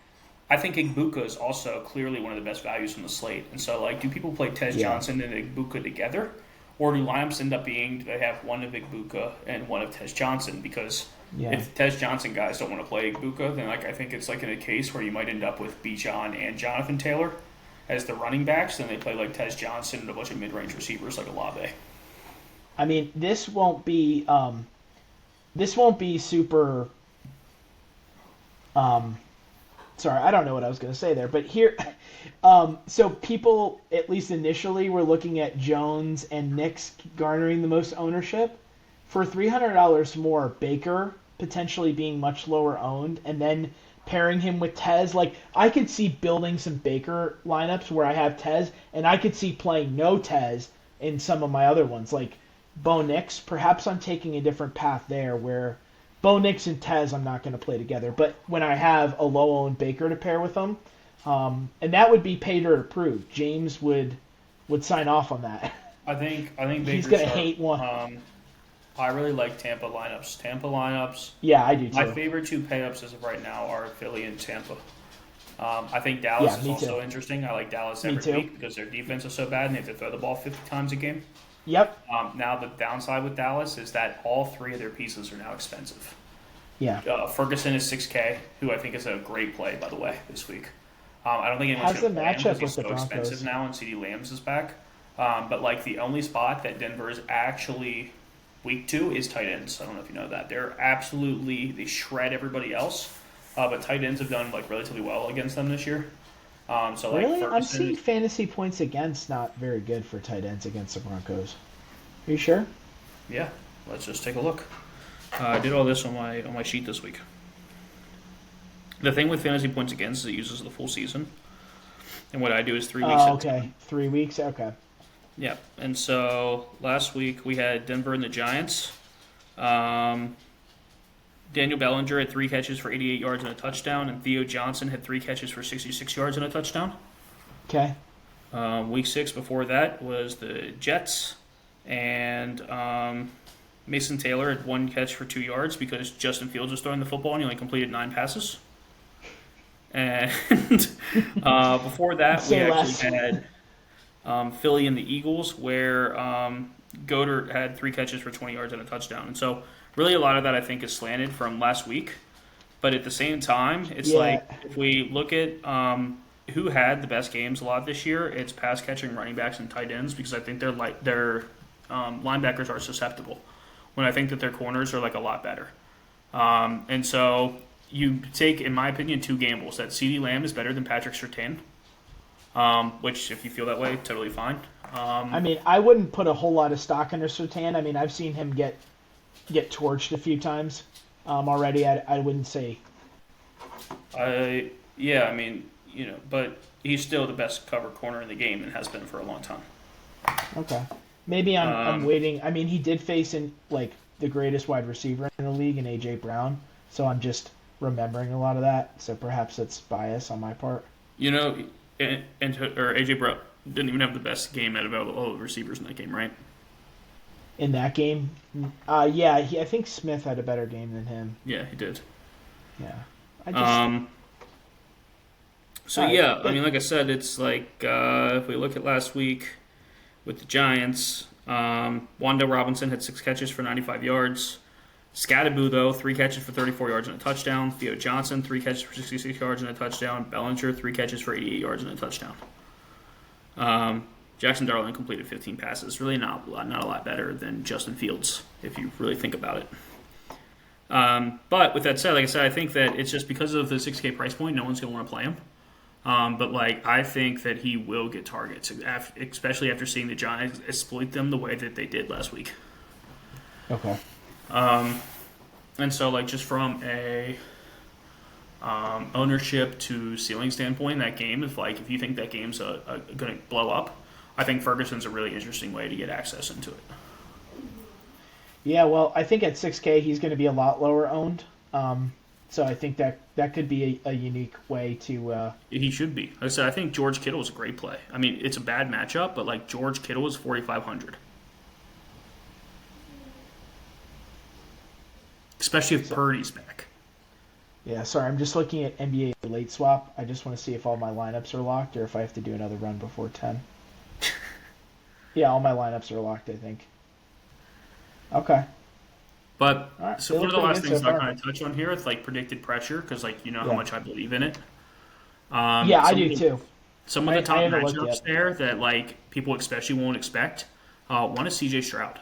I think Igbuka is also clearly one of the best values on the slate, and so like do people play Tez Johnson and Igbuka together, or do lineups end up being they have one of Igbuka and one of Tez Johnson? Because if Tez Johnson guys don't want to play Igbuka, then like I think it's like in a case where you might end up with Bijan and Jonathan Taylor as the running backs, then they play like Tez Johnson and a bunch of mid-range receivers like Olave. I mean, this won't be super. Sorry, I don't know what I was going to say there, but here, so people at least initially were looking at Jones and Nix garnering the most ownership. For $300 more, Baker potentially being much lower owned, and then pairing him with Tez. Like, I could see building some Baker lineups where I have Tez, and I could see playing no Tez in some of my other ones. Like, Bo Nix, perhaps I'm taking a different path there where Bo Nix and Tez I'm not going to play together. But when I have a low-owned Baker to pair with them, and that would be Paydirt approved. James would sign off on that. I think Baker's He's going to hate one. I really like Tampa lineups. Yeah, I do too. My favorite two pay-ups as of right now are Philly and Tampa. I think Dallas is also interesting. I like Dallas every week because their defense is so bad and they have to throw the ball 50 times a game. Yep. Now the downside with Dallas is that all three of their pieces are now expensive. Yeah. Ferguson is $6K, who I think is a great play, by the way, this week. I don't think anyone's How's the going to play him matchup because he's with the so Broncos? expensive now, and CeeDee Lambs is back. But like the only spot that Denver is actually weak to is tight ends. I don't know if you know that. They shred everybody else. But tight ends have done like relatively well against them this year. So like Really? I'm Ferguson, seeing fantasy points against not very good for tight ends against the Broncos. Are you sure? yeah. Let's just take a look. I did all this on my sheet this week. The thing with fantasy points against is it uses the full season, and what I do is 3 weeks. Oh, okay. 3 weeks. Okay. Yeah, and so last week we had Denver and the Giants. Daniel Bellinger had 3 catches for 88 yards and a touchdown, and Theo Johnson had 3 catches for 66 yards and a touchdown. Okay. Week 6 before that was the Jets, and Mason Taylor had 1 catch for 2 yards because Justin Fields was throwing the football and he only completed 9 passes. And before that, we actually had Philly and the Eagles, where Goddard had 3 catches for 20 yards and a touchdown. And so really a lot of that I think is slanted from last week. But at the same time, it's like if we look at who had the best games a lot this year, it's pass catching running backs and tight ends because I think their linebackers are susceptible when I think that their corners are like a lot better. And so you take, in my opinion, two gambles. That CeeDee Lamb is better than Patrick Surtain, which, if you feel that way, totally fine. I mean, I wouldn't put a whole lot of stock into Surtain. I mean, I've seen him get torched a few times already. I wouldn't say. Yeah, I mean, but he's still the best cover corner in the game and has been for a long time. Okay. Maybe I'm waiting. I mean, he did face the greatest wide receiver in the league in A.J. Brown, so I'm just remembering a lot of that. So perhaps it's bias on my part. Or A.J. Brown didn't even have the best game out of all the receivers in that game, right? In that game, yeah, I think Smith had a better game than him. Yeah, he did. Yeah. I mean, like I said, it's like if we look at last week with the Giants, Wanda Robinson had 6 catches for 95 yards. Scattaboo, though, 3 catches for 34 yards and a touchdown. Theo Johnson, 3 catches for 66 yards and a touchdown. Bellinger, 3 catches for 88 yards and a touchdown. Jackson Darling completed 15 passes. Really not a lot better than Justin Fields, if you really think about it. But with that said, like I said, I think that it's just because of the 6K price point, no one's going to want to play him. But I think that he will get targets, especially after seeing the Giants exploit them the way that they did last week. Okay. And so, just from a ownership to ceiling standpoint, that game, if you think that game's going to blow up, I think Ferguson's a really interesting way to get access into it. Yeah, well, I think at 6K he's going to be a lot lower owned. So I think that could be a unique way to. He should be. Like I said, I think George Kittle is a great play. I mean, it's a bad matchup, but George Kittle is 4,500, especially if Purdy's back. Yeah, sorry, I'm just looking at NBA late swap. I just want to see if all my lineups are locked or if I have to do another run before 10. Yeah, all my lineups are locked, I think. Okay. But right, so one of the last things I kind of touch on here is predicted pressure because how much I believe in it. Yeah, I do too. Some of the top matchups there that people especially won't expect. One is CJ Stroud,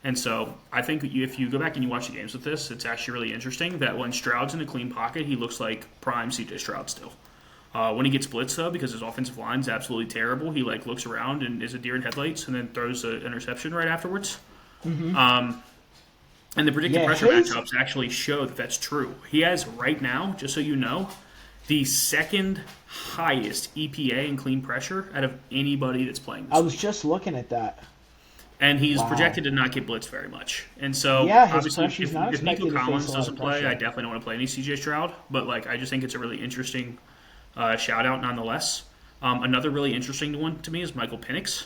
and so I think if you go back and you watch the games with this, it's actually really interesting that when Stroud's in a clean pocket, he looks like prime CJ Stroud still. When he gets blitzed though, because his offensive line's absolutely terrible, he looks around and is a deer in headlights, and then throws an interception right afterwards. Mm-hmm. And the predicted pressure matchups actually show that that's true. He has, right now, just so you know, the second highest EPA in clean pressure out of anybody that's playing this I was week. just looking at that. And he's projected to not get blitzed very much. And so, obviously, if Nico Collins doesn't play, I definitely don't want to play any CJ Stroud. But, I just think it's a really interesting shout-out nonetheless. Another really interesting one to me is Michael Penix.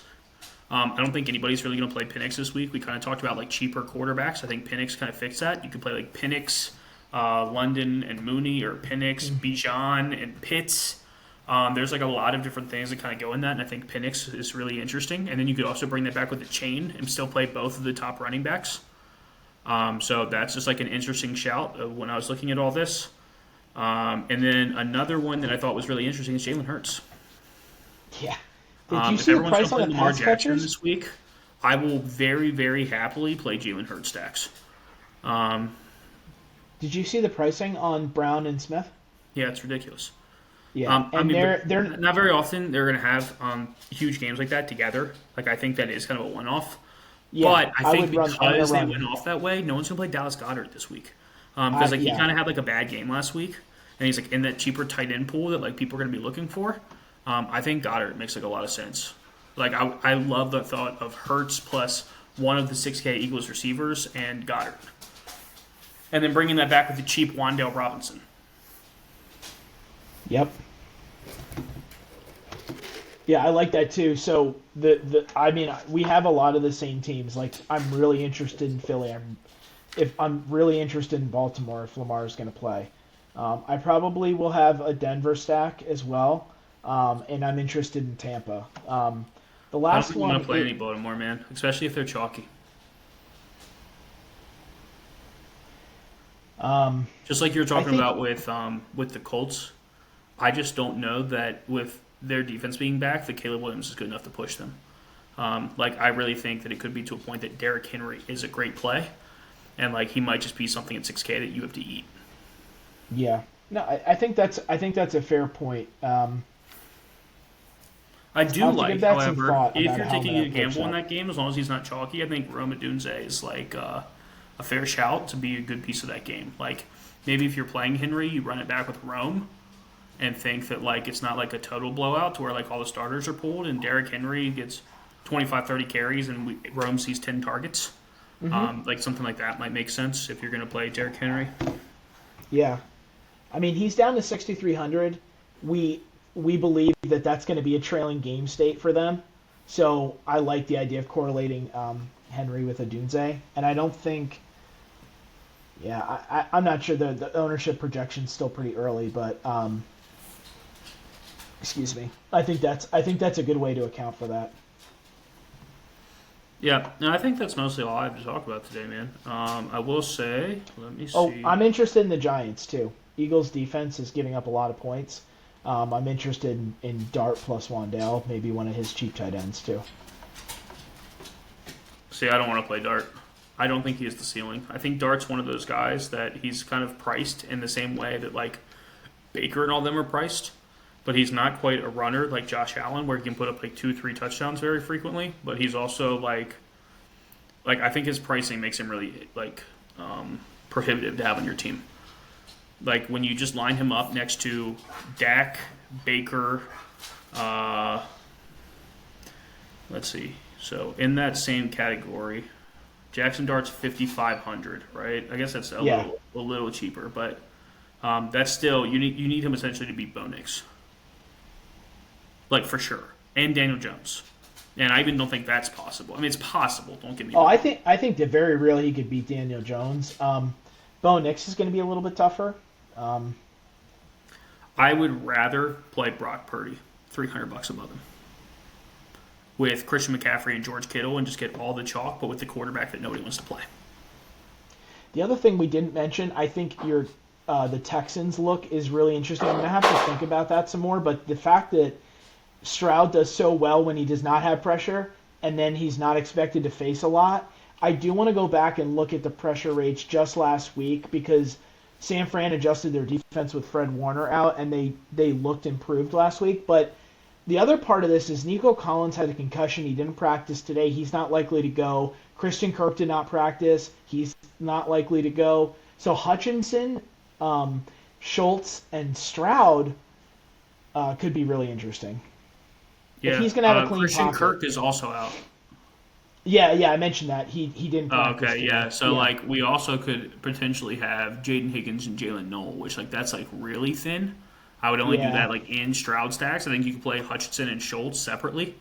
I don't think anybody's really going to play Penix this week. We kind of talked about cheaper quarterbacks. I think Penix kind of fixed that. You could play Penix, London and Mooney, or Penix, Bijan, and Pitts. There's a lot of different things that kind of go in that, and I think Penix is really interesting. And then you could also bring that back with the chain and still play both of the top running backs. So that's just an interesting shout when I was looking at all this. And then another one that I thought was really interesting is Jalen Hurts. Yeah. Did you see the price on the pass catchers this week? I will very, very happily play Jalen Hurts stacks. Did you see the pricing on Brown and Smith? Yeah, it's ridiculous. Yeah, they're not very often they're going to have huge games like that together. I think that is kind of a one-off. Yeah, but I think because they went off that way, no one's going to play Dallas Goedert this week. Because he kind of had a bad game last week, and he's in that cheaper tight end pool that people are going to be looking for. I think Goddard makes a lot of sense. I love the thought of Hurts plus one of the 6K Eagles receivers and Goddard. And then bringing that back with the cheap Wandale Robinson. Yep. Yeah, I like that too. So we have a lot of the same teams. I'm really interested in Philly. I'm really interested in Baltimore if Lamar is going to play. I probably will have a Denver stack as well. And I'm interested in Tampa. The last one. I don't want to play any Baltimore, man, especially if they're chalky. Just like you were talking about with the Colts, I just don't know that with their defense being back, that Caleb Williams is good enough to push them. I really think that it could be to a point that Derrick Henry is a great play, and he might just be something at 6K that you have to eat. Yeah. No, I think that's a fair point. I do I'll have to give like, that some however, thought if about you're how I'm taking gonna a approach gamble in that. that game, as long as he's not chalky, I think Rome Odunze is like a fair shout to be a good piece of that game. Like maybe if you're playing Henry, you run it back with Rome and think that like it's not like a total blowout to where like all the starters are pulled and Derrick Henry gets 25, 30 carries and Rome sees 10 targets. Hmm. Like something like that might make sense if you're going to play Derrick Henry. Yeah. I mean, he's down to 6,300. We we believe that that's going to be a trailing game state for them. So I like the idea of correlating Henry with Adunze, and I don't think. Yeah, I'm not sure the ownership projection's still pretty early, but excuse me. I think that's a good way to account for that. Yeah, and I think that's mostly all I have to talk about today, man. I will say, let me Oh, see. I'm interested in the Giants too. Eagles defense is giving up a lot of points. I'm interested in Dart plus Wandale, maybe one of his cheap tight ends too. See, I don't want to play Dart. I don't think he has the ceiling. I think Dart's one of those guys that he's kind of priced in the same way that like Baker and all them are priced, but he's not quite a runner like Josh Allen, where he can put up like 2, 3 touchdowns very frequently. But he's also like I think his pricing makes him really like prohibitive to have on your team. Like when you just line him up next to Dak, Baker, uh, let's see. So in that same category, Jackson Dart's 5,500, right? I guess that's Yeah, a little cheaper, but that's still you need him essentially to beat Bo Nix, like for sure, and Daniel Jones. And I even don't think that's possible. I mean, it's possible. Don't get me Oh, I wrong. think I think that very rarely he could beat Daniel Jones. Bo Nix is going to be a little bit tougher. Um, I would rather play Brock Purdy, $300 above him, with Christian McCaffrey and George Kittle, and just get all the chalk, but with the quarterback that nobody wants to play. the other thing we didn't mention, I think your the Texans look is really interesting. I'm going to have to think about that some more. But the fact that Stroud does so well when he does not have pressure, and then he's not expected to face a lot. I do want to go back and look at the pressure rates just last week because San Fran adjusted their defense with Fred Warner out, and they looked improved last week. But the other part of this is Nico Collins had a concussion. He didn't practice today. He's not likely to go. Christian Kirk did not practice. He's not likely to go. So Hutchinson, Schultz, and Stroud could be really interesting if Yeah, he's going to have a clean Christian pocket. Kirk is also out. Yeah, I mentioned that he didn't Oh, practice okay, today. yeah. So Yeah, like we also could potentially have Jaden Higgins and Jalen Noel, which like that's like really thin. I would only do yeah, that like in Stroud stacks. I think you could play Hutchinson and Schultz separately.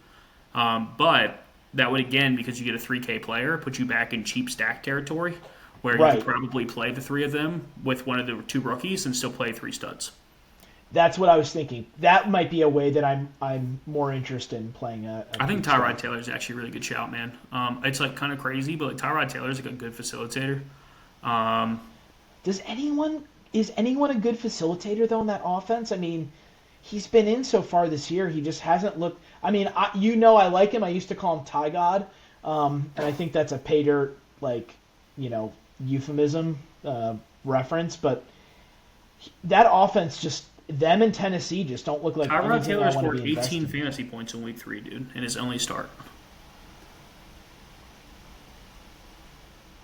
But that would again, because you get a 3K player, put you back in cheap stack territory, where you could right. probably play the three of them with one of the two rookies and still play three studs. That's what I was thinking. That might be a way that I'm more interested in playing a I think deep Tyrod stack. Taylor is actually a really good shout, man. It's like kind of crazy, but like Tyrod Taylor is like a good facilitator. Um, Does anyone is anyone a good facilitator though in that offense? I mean, he's been in so far this year. He just hasn't looked. I mean, I like him. I used to call him Ty God, and I think that's a Paydirt like you know euphemism reference. But that offense just them in Tennessee just don't look like Tyrod anything I Taylor want to scored be 18 invested in. fantasy points in week three, dude, in his only start.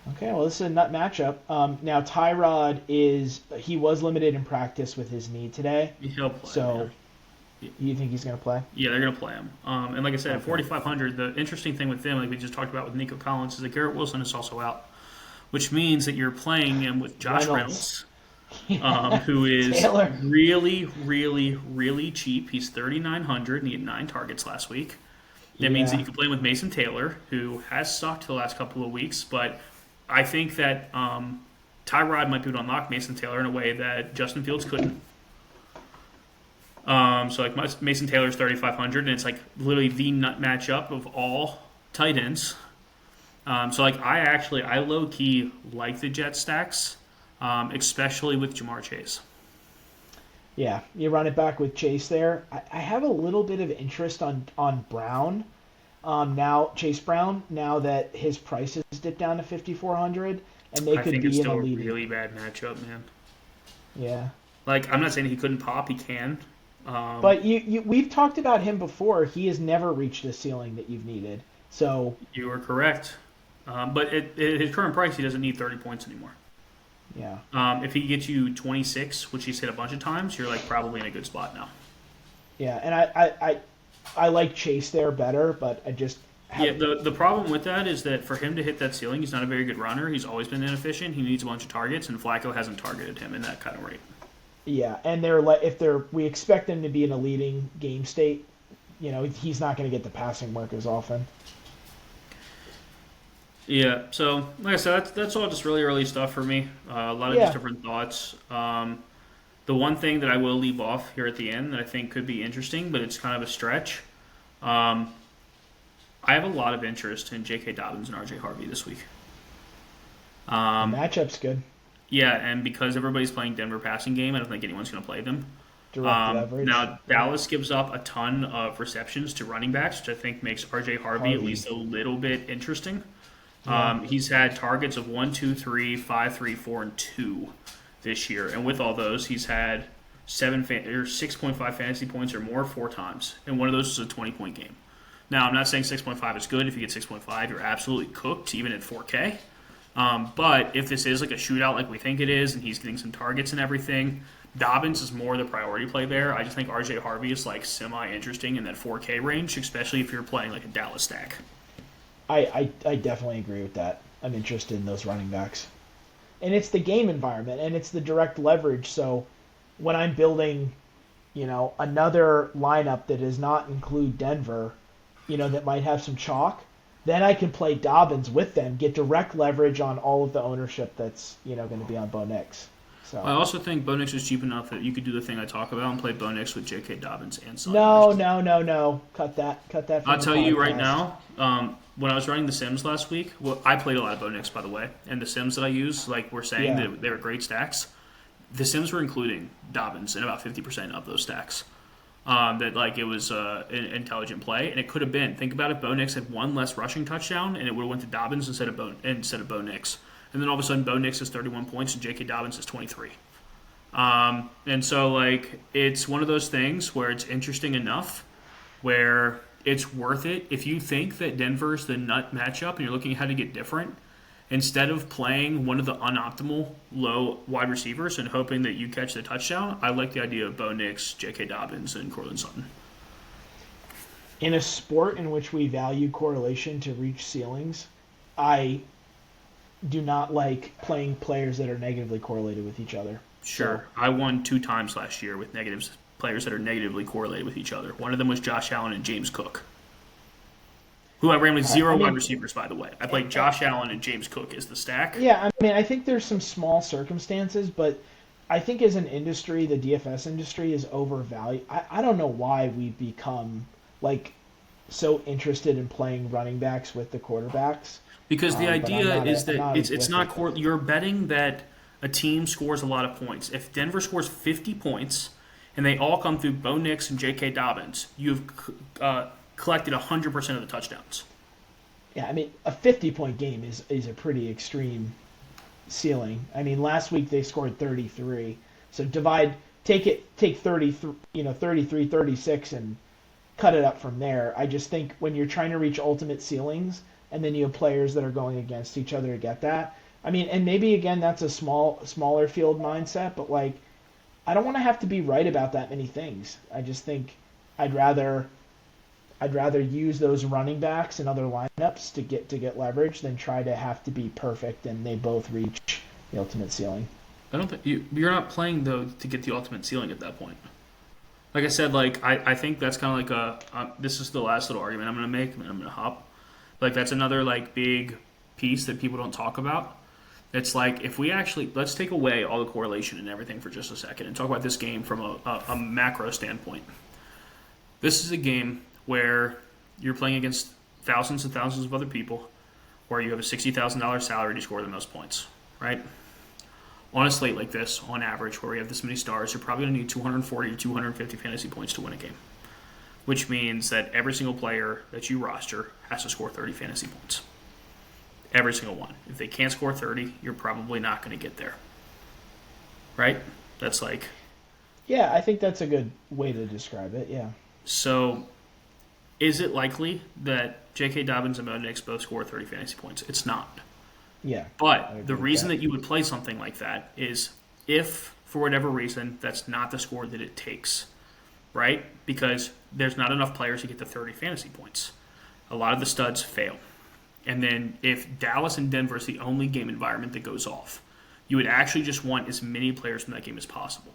Okay, well, this is a nut matchup. Now Tyrod he was limited in practice with his knee today, He'll play, so man. you think he's gonna play? Yeah, they're gonna play him. And like I said, at Okay. 4,500, the interesting thing with them, like we just talked about with Nico Collins, is that Garrett Wilson is also out, which means that you're playing him with Josh Reynolds, Reynolds, who is Taylor. really, really, really cheap. He's 3,900, and he had 9 targets last week. That means that Yeah, you can play him with Mason Taylor, who has sucked the last couple of weeks, but I think that Tyrod might be able to unlock Mason Taylor in a way that Justin Fields couldn't. So like Mason Taylor's 3,500, and it's like literally the nut matchup of all tight ends. So like I low key like the Jet stacks, especially with Jamar Chase. yeah. You run it back with Chase there. I have a little bit of interest on Brown. Now Chase Brown, now that his price has dipped down to 5,400, and they I could think it's be in a still a leading. really bad matchup, man. Yeah. Like, I'm not saying he couldn't pop. He can. But we've talked about him before. He has never reached the ceiling that you've needed. So You are correct. But at his current price, he doesn't need 30 points anymore. yeah, If he gets you 26, which he's hit a bunch of times, you're like probably in a good spot now. yeah, and I like Chase there better, but I just Yeah, haven't. the problem with that is that for him to hit that ceiling, he's not a very good runner. He's always been inefficient. He needs a bunch of targets, and Flacco hasn't targeted him in that kind of rate. Yeah, and they're like if they're we expect them to be in a leading game state, he's not going to get the passing work as often. Yeah, so like I said, that's all just really early stuff for me. A lot of just Yeah, different thoughts. The one thing that I will leave off here at the end that I think could be interesting, but it's kind of a stretch. Um, I have a lot of interest in J.K. Dobbins and R.J. Harvey this week. the matchup's good. Yeah, and because everybody's playing Denver passing game, I don't think anyone's going to play them. Direct leverage. Now, Dallas gives up a ton of receptions to running backs, which I think makes R.J. Harvey at least a little bit interesting. Yeah. He's had targets of 1, 2, 3, 5, 3, 4, and 2 this year, and with all those, he's had 6.5 fantasy points or more 4 times, and one of those is a 20-point game. Now, I'm not saying 6.5 is good. If you get 6.5, you're absolutely cooked, even at 4K. But if this is like a shootout like we think it is, and he's getting some targets and everything, Dobbins is more the priority play there. I just think R.J. Harvey is like semi-interesting in that 4K range, especially if you're playing like a Dallas stack. I definitely agree with that. I'm interested in those running backs. And it's the game environment and it's the direct leverage. So when I'm building, another lineup that does not include Denver, that might have some chalk, then I can play Dobbins with them, get direct leverage on all of the ownership that's, going to be on Bo Nix. So I also think Bo Nix is cheap enough that you could do the thing I talk about and play Bo Nix with J.K. Dobbins and Sonny. no. Cut that from I'll the tell you right podcast. now, when I was running the Sims last week, well, I played a lot of Bo Nix, by the way, and the Sims that I use, like we're saying, Yeah. they were great stacks. The Sims were including Dobbins in about 50% of those stacks. That like it was an intelligent play, and it could have been. Think about it: Bo Nix had one less rushing touchdown, and it would have went to Dobbins instead of Bo Nix. And then all of a sudden, Bo Nix has 31 points, and J.K. Dobbins has 23. And so like it's one of those things where it's interesting enough where it's worth it if you think that Denver's the nut matchup and you're looking at how to get different. Instead of playing one of the unoptimal low wide receivers and hoping that you catch the touchdown, I like the idea of Bo Nix, J.K. Dobbins, and Courtland Sutton. In a sport in which we value correlation to reach ceilings, I do not like playing players that are negatively correlated with each other. So, Sure, I won 2 times last year with negatives players that are negatively correlated with each other. One of them was Josh Allen and James Cook, who I ran with zero I wide mean, receivers, by the way. I played Josh Allen and James Cook as the stack. yeah, I mean, I think there's some small circumstances, but I think as an industry, the DFS industry is overvalued. I don't know why we've become like so interested in playing running backs with the quarterbacks. Because the But I'm idea not, is I'm that not as it's with not it. you're betting that a team scores a lot of points. If Denver scores 50 points and they all come through Bo Nix and J.K. Dobbins, you've collected 100% of the touchdowns. Yeah, I mean, a 50-point game is a pretty extreme ceiling. I mean, last week they scored 33. So take 30, 33, 36 and cut it up from there. I just think when you're trying to reach ultimate ceilings and then you have players that are going against each other to get that. I mean, and maybe again that's a smaller field mindset, but like I don't want to have to be right about that many things. I just think I'd rather use those running backs and other lineups to get leverage than try to have to be perfect and they both reach the ultimate ceiling. I don't think you're not playing though to get the ultimate ceiling at that point. Like I said, like I think that's kind of like this is the last little argument I'm going to make, and then I'm going to hop. Like that's another like big piece that people don't talk about. It's like if we actually let's take away all the correlation and everything for just a second and talk about this game from a macro standpoint. This is a game where you're playing against thousands and thousands of other people, where you have a $60,000 salary to score the most points, right? On a slate like this, on average, where we have this many stars, you're probably going to need 240 to 250 fantasy points to win a game, which means that every single player that you roster has to score 30 fantasy points. Every single one. If they can't score 30, you're probably not going to get there, right? That's like Yeah, I think that's a good way to describe it. Yeah. so. Is it likely that J.K. Dobbins and Bo Nix both score 30 fantasy points? It's not. Yeah. I But the agree with reason that. that you would play something like that is if, for whatever reason, that's not the score that it takes, right? Because there's not enough players to get to 30 fantasy points. A lot of the studs fail. And then if Dallas and Denver is the only game environment that goes off, you would actually just want as many players from that game as possible.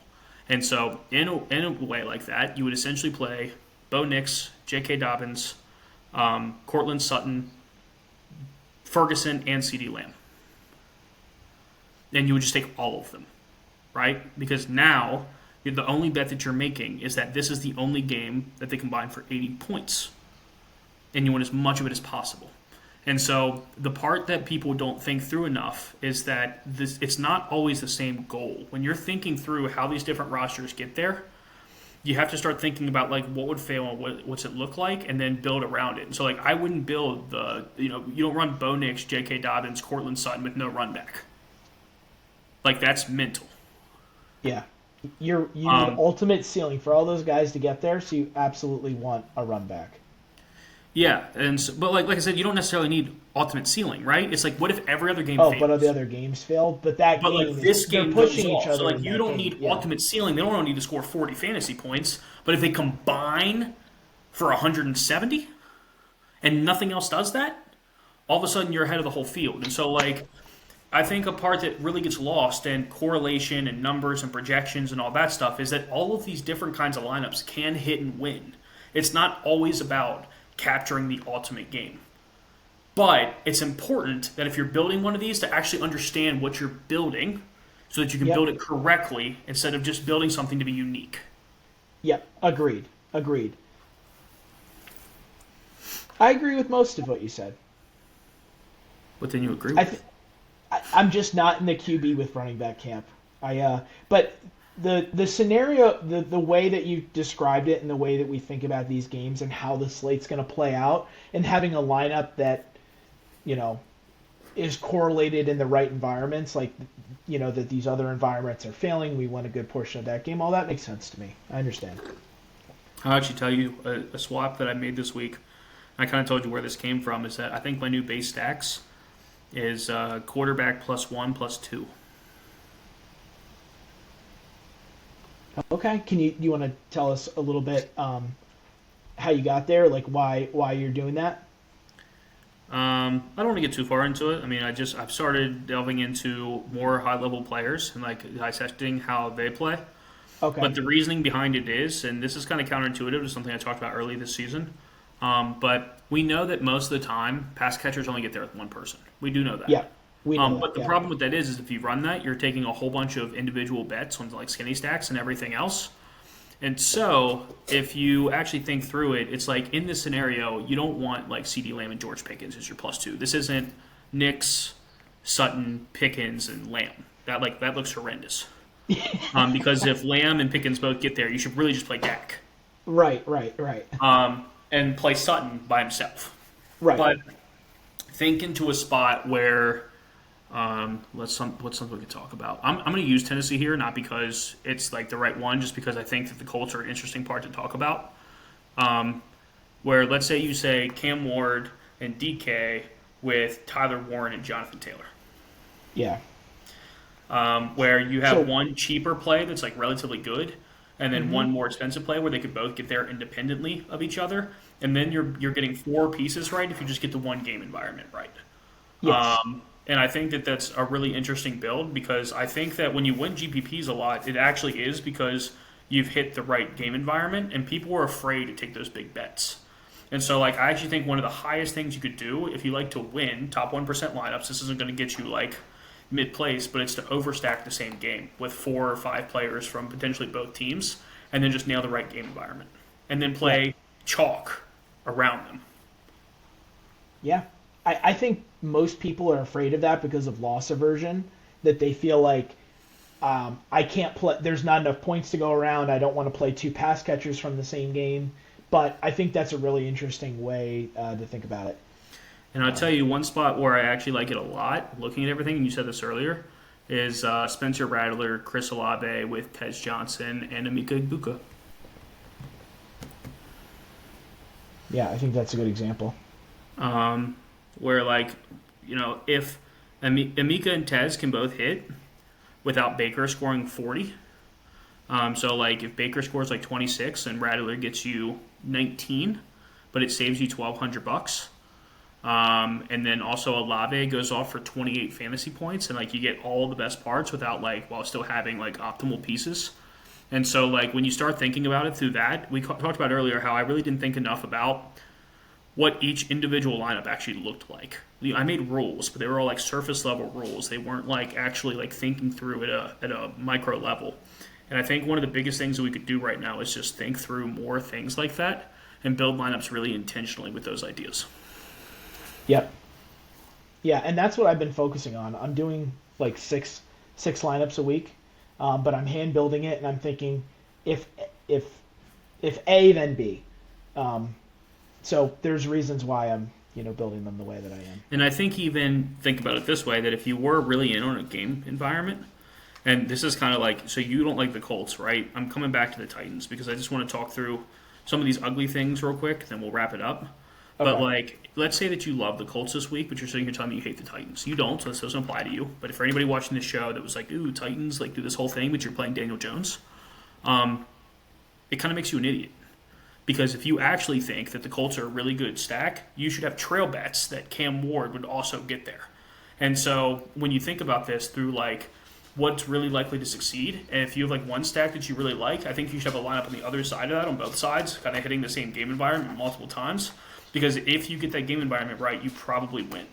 And so in a way like that, you would essentially play Bo Nix, J.K. Dobbins, Cortland Sutton, Ferguson, and C.D. Lamb. And you would just take all of them, right? Because now the only bet that you're making is that this is the only game that they combine for 80 points. And you want as much of it as possible. And so the part that people don't think through enough is that it's not always the same goal. When you're thinking through how these different rosters get there, you have to start thinking about like what would fail and what's it look like, and then build around it. And so like I wouldn't build you don't run Bo Nix, J.K. Dobbins, Cortland Sutton with no run back. Like that's mental. Yeah. You need ultimate ceiling for all those guys to get there, so you absolutely want a run back. Yeah, and so, but like I said, you don't necessarily need ultimate ceiling, right? It's like what if every other game Oh, fails? but all the other games failed. But that But game like this game they're pushing goes each off. other. So like in you that don't game. need Yeah. ultimate ceiling. They don't need to score 40 fantasy points. But if they combine for 170 and nothing else does that, all of a sudden you're ahead of the whole field. And so like I think a part that really gets lost in correlation and numbers and projections and all that stuff is that all of these different kinds of lineups can hit and win. It's not always about capturing the ultimate game. But it's important that if you're building one of these to actually understand what you're building so that you can Yep. build it correctly instead of just building something to be unique. Yep. Agreed. I agree with most of what you said. But then you agree I with th- I'm just not in the QB with running back camp. But the scenario, the way that you described it, and the way that we think about these games and how the slate's going to play out, and having a lineup that is correlated in the right environments, like that these other environments are failing. We want a good portion of that game. All that makes sense to me. I understand. I'll actually tell you a swap that I made this week. I kind of told you where this came from. Is that I think my new base stacks is quarterback +1/+2. Okay. You want to tell us a little bit how you got there, like why you're doing that? I don't want to get too far into it. I mean, I've started delving into more high level players and like dissecting how they play. Okay. But the reasoning behind it is, and this is kind of counterintuitive to something I talked about early this season, but we know that most of the time, pass catchers only get there with one person. We do know that. Yeah. We know But that, the problem with that is if you run that, you're taking a whole bunch of individual bets on like skinny stacks and everything else. And so, if you actually think through it, it's like in this scenario, you don't want like C.D. Lamb and George Pickens as your +2. This isn't Nix, Sutton, Pickens, and Lamb. That looks horrendous. Because if Lamb and Pickens both get there, you should really just play Dak. Right. And play Sutton by himself. Right. But think into a spot where what's something we could talk about. I'm going to use Tennessee here, not because it's like the right one, just because I think that the Colts are an interesting part to talk about. Where let's say you say Cam Ward and DK with Tyler Warren and Jonathan Taylor. Yeah. Where you have one cheaper play that's like relatively good, and then one more expensive play where they could both get there independently of each other, and then you're getting four pieces right if you just get the one game environment right. Yes. And I think that that's a really interesting build because I think that when you win GPPs a lot, it actually is because you've hit the right game environment, and people are afraid to take those big bets. And so, like, I actually think one of the highest things you could do if you like to win top 1% lineups, this isn't going to get you, like, mid-place, but it's to overstack the same game with 4 or 5 players from potentially both teams and then just nail the right game environment. And then play chalk around them. Yeah. I think most people are afraid of that because of loss aversion, that they feel like I can't play. There's not enough points to go around. I don't want to play 2 pass catchers from the same game. But I think that's a really interesting way to think about it. And I'll tell you one spot where I actually like it a lot, looking at everything, and you said this earlier, is Spencer Rattler, Chris Olave with Tez Johnson, and Emeka Egbuka. Yeah, I think that's a good example. Where, like, if Emeka and Tez can both hit without Baker scoring 40. So, like, if Baker scores, like, 26 and Rattler gets you 19, but it saves you $1,200. And then also Olave goes off for 28 fantasy points, and, like, you get all the best parts without, like, while still having, like, optimal pieces. And so, like, when you start thinking about it through that, we talked about earlier how I really didn't think enough about what each individual lineup actually looked like. I made rules, but they were all, like, surface level rules. They weren't, like, actually, like, thinking through at a micro level. And I think one of the biggest things that we could do right now is just think through more things like that and build lineups really intentionally with those ideas. Yep. Yeah, and that's what I've been focusing on. I'm doing like six lineups a week, but I'm hand building it, and I'm thinking if A, then B. So there's reasons why I'm building them the way that I am. And I think even think about it this way, that if you were really in on a game environment, and this is kind of like, so you don't like the Colts, right? I'm coming back to the Titans because I just want to talk through some of these ugly things real quick, then we'll wrap it up. Okay. But, like, let's say that you love the Colts this week, but you're sitting here telling me you hate the Titans. You don't, so this doesn't apply to you. But for anybody watching this show that was like, ooh, Titans, like, do this whole thing, but you're playing Daniel Jones, it kind of makes you an idiot. Because if you actually think that the Colts are a really good stack, you should have trail bets that Cam Ward would also get there. And so when you think about this through, like, what's really likely to succeed, and if you have, like, one stack that you really like, I think you should have a lineup on the other side of that, on both sides, kind of hitting the same game environment multiple times. Because if you get that game environment right, you probably win.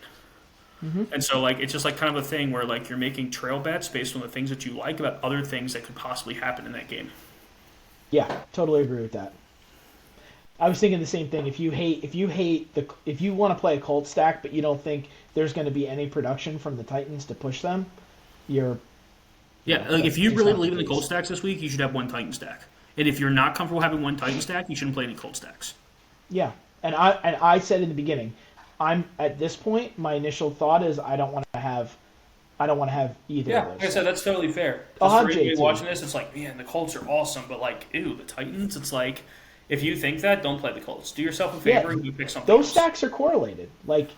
Mm-hmm. And so, like, it's just, like, kind of a thing where, like, you're making trail bets based on the things that you like about other things that could possibly happen in that game. Yeah, totally agree with that. I was thinking the same thing. If you want to play a Colt stack, but you don't think there's going to be any production from the Titans to push them, like, if you really believe in the Colt stacks this week, you should have one Titan stack. And if you're not comfortable having one Titan stack, you shouldn't play any Colt stacks. Yeah, and I said in the beginning, I'm at this point, my initial thought is I don't want to have either of those. Yeah, like I said, that's totally fair. I'll have for anybody JT. watching this, it's like, man, the Colts are awesome, but, like, ew, the Titans, it's like, if you think that, don't play the Colts. Do yourself a favor and you pick something those else. stacks are correlated. Like,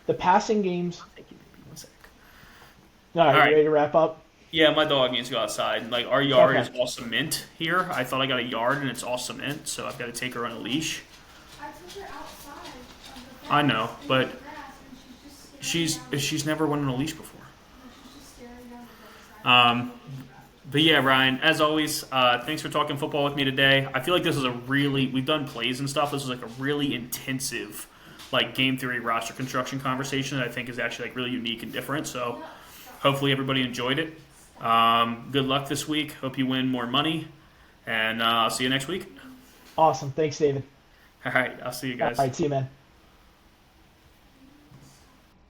the passing games... Thank you, baby. 1 sec. All right, ready to wrap up? Yeah, my dog needs to go outside. Like, our yard Okay. is all cement here. I thought I got a yard, and it's all cement, so I've got to take her on a leash. I took her outside of the I know, but grass, and she's never went on a leash before. she's just staring down the grass. But yeah, Ryan, as always, thanks for talking football with me today. I feel like this is we've done plays and stuff. This was like a really intensive, like, game theory roster construction conversation that I think is actually, like, really unique and different. So hopefully everybody enjoyed it. Good luck this week. Hope you win more money, and I'll see you next week. Awesome. Thanks, David. All right, I'll see you guys. All right, see you, man.